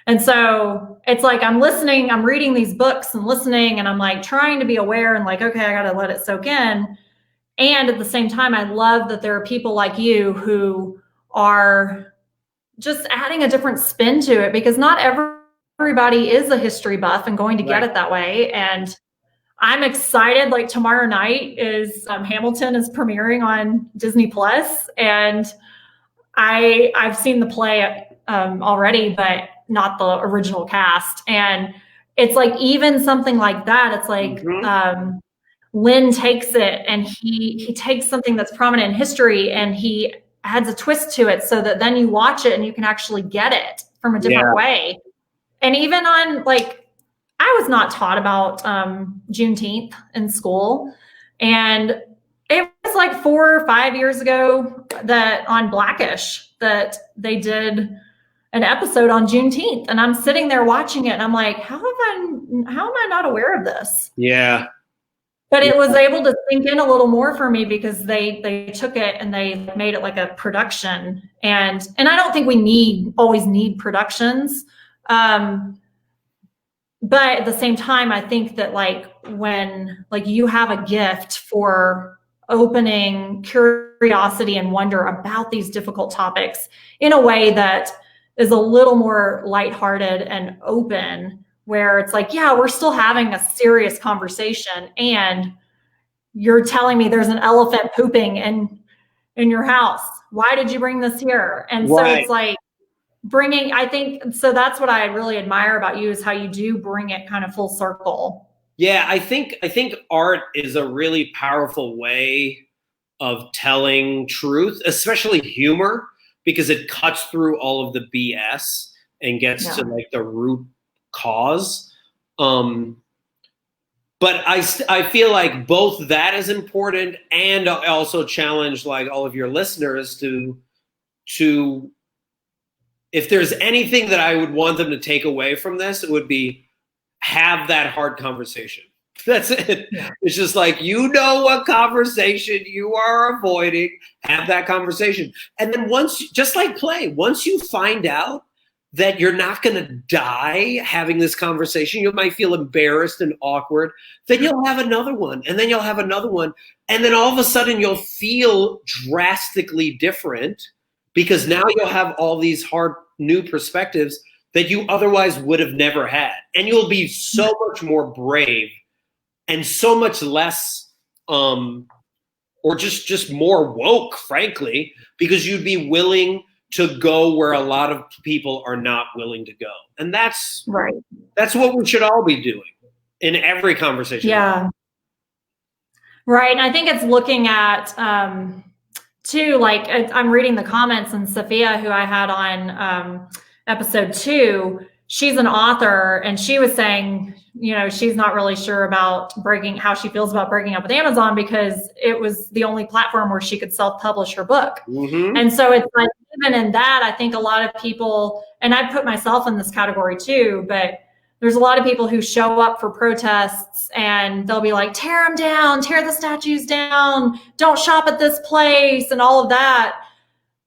And so it's like I'm listening, I'm reading these books and listening, and I'm like trying to be aware and like, okay, I got to let it soak in. And at the same time, I love that there are people like you who are just adding a different spin to it, because not everybody is a history buff and going to get it that way. And I'm excited. Like tomorrow night is Hamilton is premiering on Disney Plus, and I've seen the play already, but not the original cast. And it's like even something like that. It's like Lynn takes it and he takes something that's prominent in history and he adds a twist to it, so that then you watch it and you can actually get it from a different way. And even on like, I was not taught about Juneteenth in school, and it was like 4 or 5 years ago that on Blackish that they did an episode on Juneteenth, and I'm sitting there watching it and I'm like, how am I not aware of this? Yeah. But it was able to sink in a little more for me because they took it and they made it like a production. And I don't think we always need productions. But at the same time, I think that like when like you have a gift for opening curiosity and wonder about these difficult topics in a way that is a little more lighthearted and open, where it's like, yeah, we're still having a serious conversation, and you're telling me there's an elephant pooping in your house. Why did you bring this here? And so it's like bringing, I think, so that's what I really admire about you, is how you do bring it kind of full circle. Yeah, I think art is a really powerful way of telling truth, especially humor, because it cuts through all of the BS and gets to like the root cause. But I feel like both that is important, and I also challenge like all of your listeners to if there's anything that I would want them to take away from this, it would be have that hard conversation. That's it. Yeah. It's just like, you know what conversation you are avoiding, have that conversation. And then once, just like play, once you find out that you're not going to die having this conversation, you might feel embarrassed and awkward, then you'll have another one, and then you'll have another one. And then all of a sudden you'll feel drastically different, because now you'll have all these hard new perspectives that you otherwise would have never had. And you'll be so much more brave and so much less, or just more woke, frankly, because you'd be willing to go where a lot of people are not willing to go. And that's right. That's what we should all be doing in every conversation. Yeah. Right. And I think it's looking at, too, like I'm reading the comments, and Sophia, who I had on episode 2, she's an author, and she was saying, you know, she's not really sure about how she feels about breaking up with Amazon, because it was the only platform where she could self-publish her book. And so it's like, even in that, I think a lot of people, and I put myself in this category too, but there's a lot of people who show up for protests and they'll be like, tear them down, tear the statues down, don't shop at this place and all of that.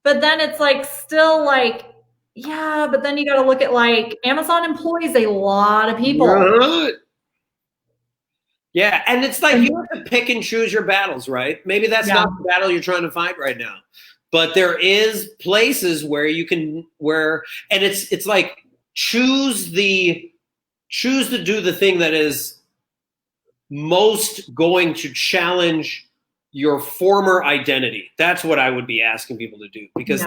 But then it's like, still like, yeah, but then you got to look at like Amazon employs a lot of people. Yeah. And it's like, you have to pick and choose your battles, right? Maybe that's not the battle you're trying to fight right now, but there is places where you can, and it's like, choose to do the thing that is most going to challenge your former identity. That's what I would be asking people to do, because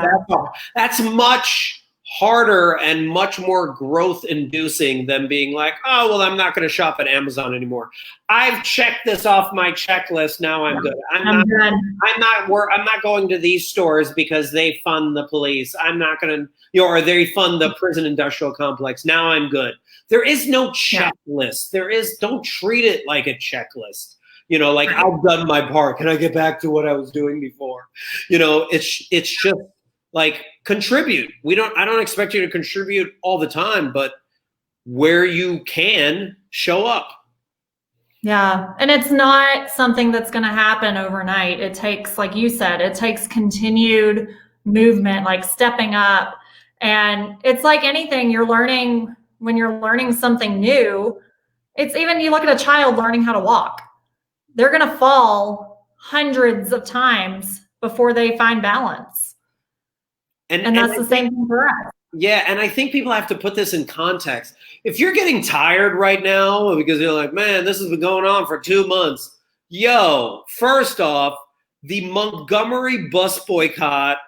that's much harder and much more growth inducing than being like, oh, well, I'm not going to shop at Amazon anymore. I've checked this off my checklist. Now I'm good. I'm not going to these stores because they fund the police. I'm not going to, or they fund the prison industrial complex. Now I'm good. There is no checklist. Don't treat it like a checklist. Like, I've done my part. Can I get back to what I was doing before? It's just like, contribute. I don't expect you to contribute all the time, but where you can, show up. Yeah. And it's not something that's going to happen overnight. It takes, like you said, it takes continued movement, like stepping up. And it's like anything you're learning when you're learning something new. It's even, you look at a child learning how to walk. They're going to fall hundreds of times before they find balance. And that's the same thing for us. Yeah, and I think people have to put this in context. If you're getting tired right now because you're like, man, this has been going on for 2 months. First off, the Montgomery Bus Boycott,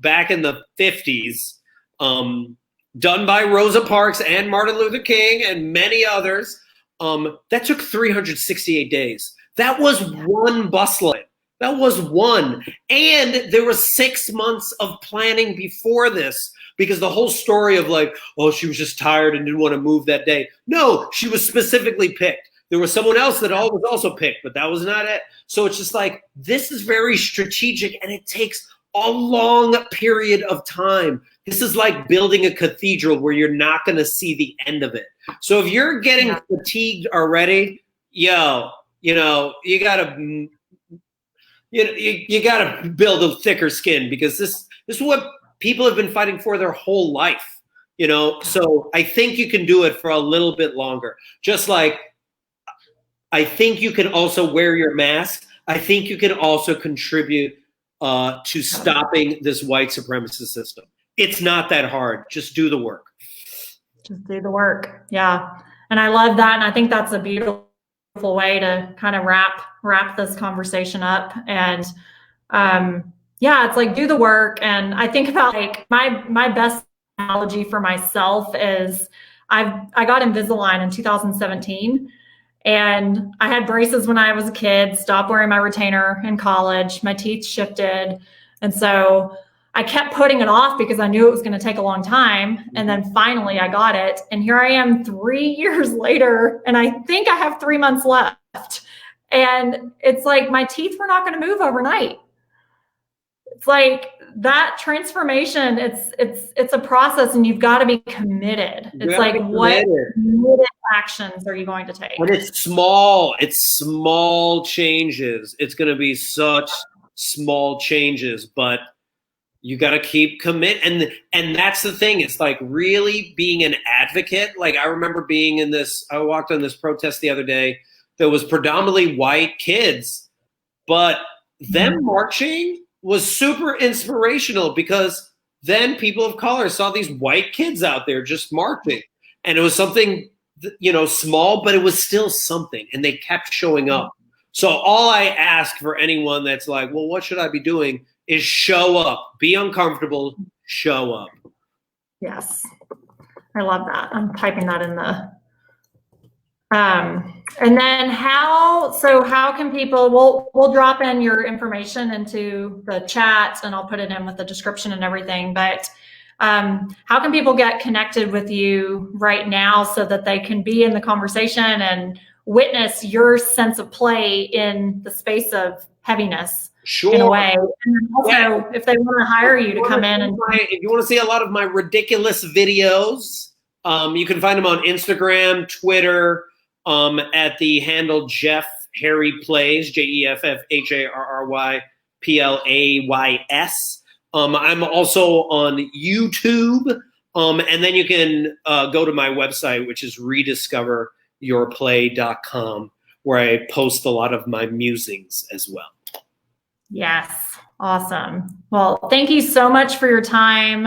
back in the 50s, done by Rosa Parks and Martin Luther King and many others, that took 368 days. That was one busload. That was one. And there was 6 months of planning before this, because the whole story of like, oh, she was just tired and didn't want to move that day. No, she was specifically picked. There was someone else that was also picked, but that was not it. So it's just like, this is very strategic, and it takes a long period of time. This is like building a cathedral where you're not going to see the end of it. So if you're getting fatigued already, you gotta build a thicker skin, because this is what people have been fighting for their whole life. So I think you can do it for a little bit longer. Just like, I think you can also wear your mask. I think you can also contribute to stopping this white supremacist system. It's not that hard. Just do the work. Just do the work. Yeah. And I love that. And I think that's a beautiful way to kind of wrap this conversation up. And it's like, do the work. And I think about, like, my best analogy for myself is I got Invisalign in 2017, and I had braces when I was a kid, stopped wearing my retainer in college, my teeth shifted. And so I kept putting it off because I knew it was going to take a long time. And then finally I got it. And here I am 3 years later, and I think I have 3 months left. And it's like, my teeth were not going to move overnight. It's like that transformation, it's a process, and you've got to be committed. It's like, what committed actions are you going to take? And it's small changes. It's going to be such small changes, but you got to keep commit. And that's the thing. It's like really being an advocate. Like, I remember I walked on this protest the other day that was predominantly white kids, but them marching was super inspirational, because then people of color saw these white kids out there just marching. And it was something, small, but it was still something. And they kept showing up. So all I ask for anyone that's like, well, what should I be doing, is show up. Be uncomfortable, show up. Yes. I love that. I'm typing that in the and then how can people, we'll drop in your information into the chat, and I'll put it in with the description and everything, but how can people get connected with you right now so that they can be in the conversation and witness your sense of play in the space of heaviness? Sure. In a way. And also, if they want to hire you to come in and if you want to see a lot of my ridiculous videos, you can find them on Instagram, Twitter, at the handle Jeff Harry Plays, JEFFHARRYPLAYS. I'm also on YouTube, and then you can go to my website, which is rediscoveryourplay.com, where I post a lot of my musings as well. Yes. Awesome. Well, thank you so much for your time.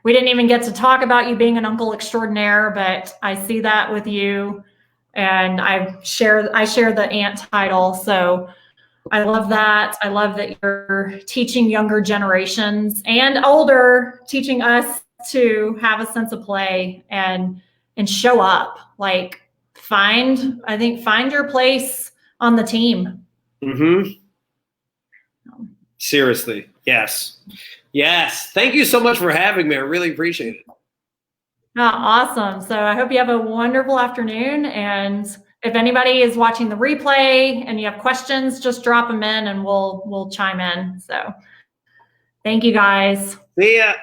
We didn't even get to talk about you being an uncle extraordinaire, but I see that with you, and I share the aunt title. So I love that. I love that you're teaching younger generations and older, teaching us to have a sense of play and show up. Like find your place on the team. Mm-hmm. Seriously. Yes. Yes. Thank you so much for having me. I really appreciate it. Oh, awesome. So I hope you have a wonderful afternoon. And if anybody is watching the replay and you have questions, just drop them in and we'll chime in. So thank you guys. See ya.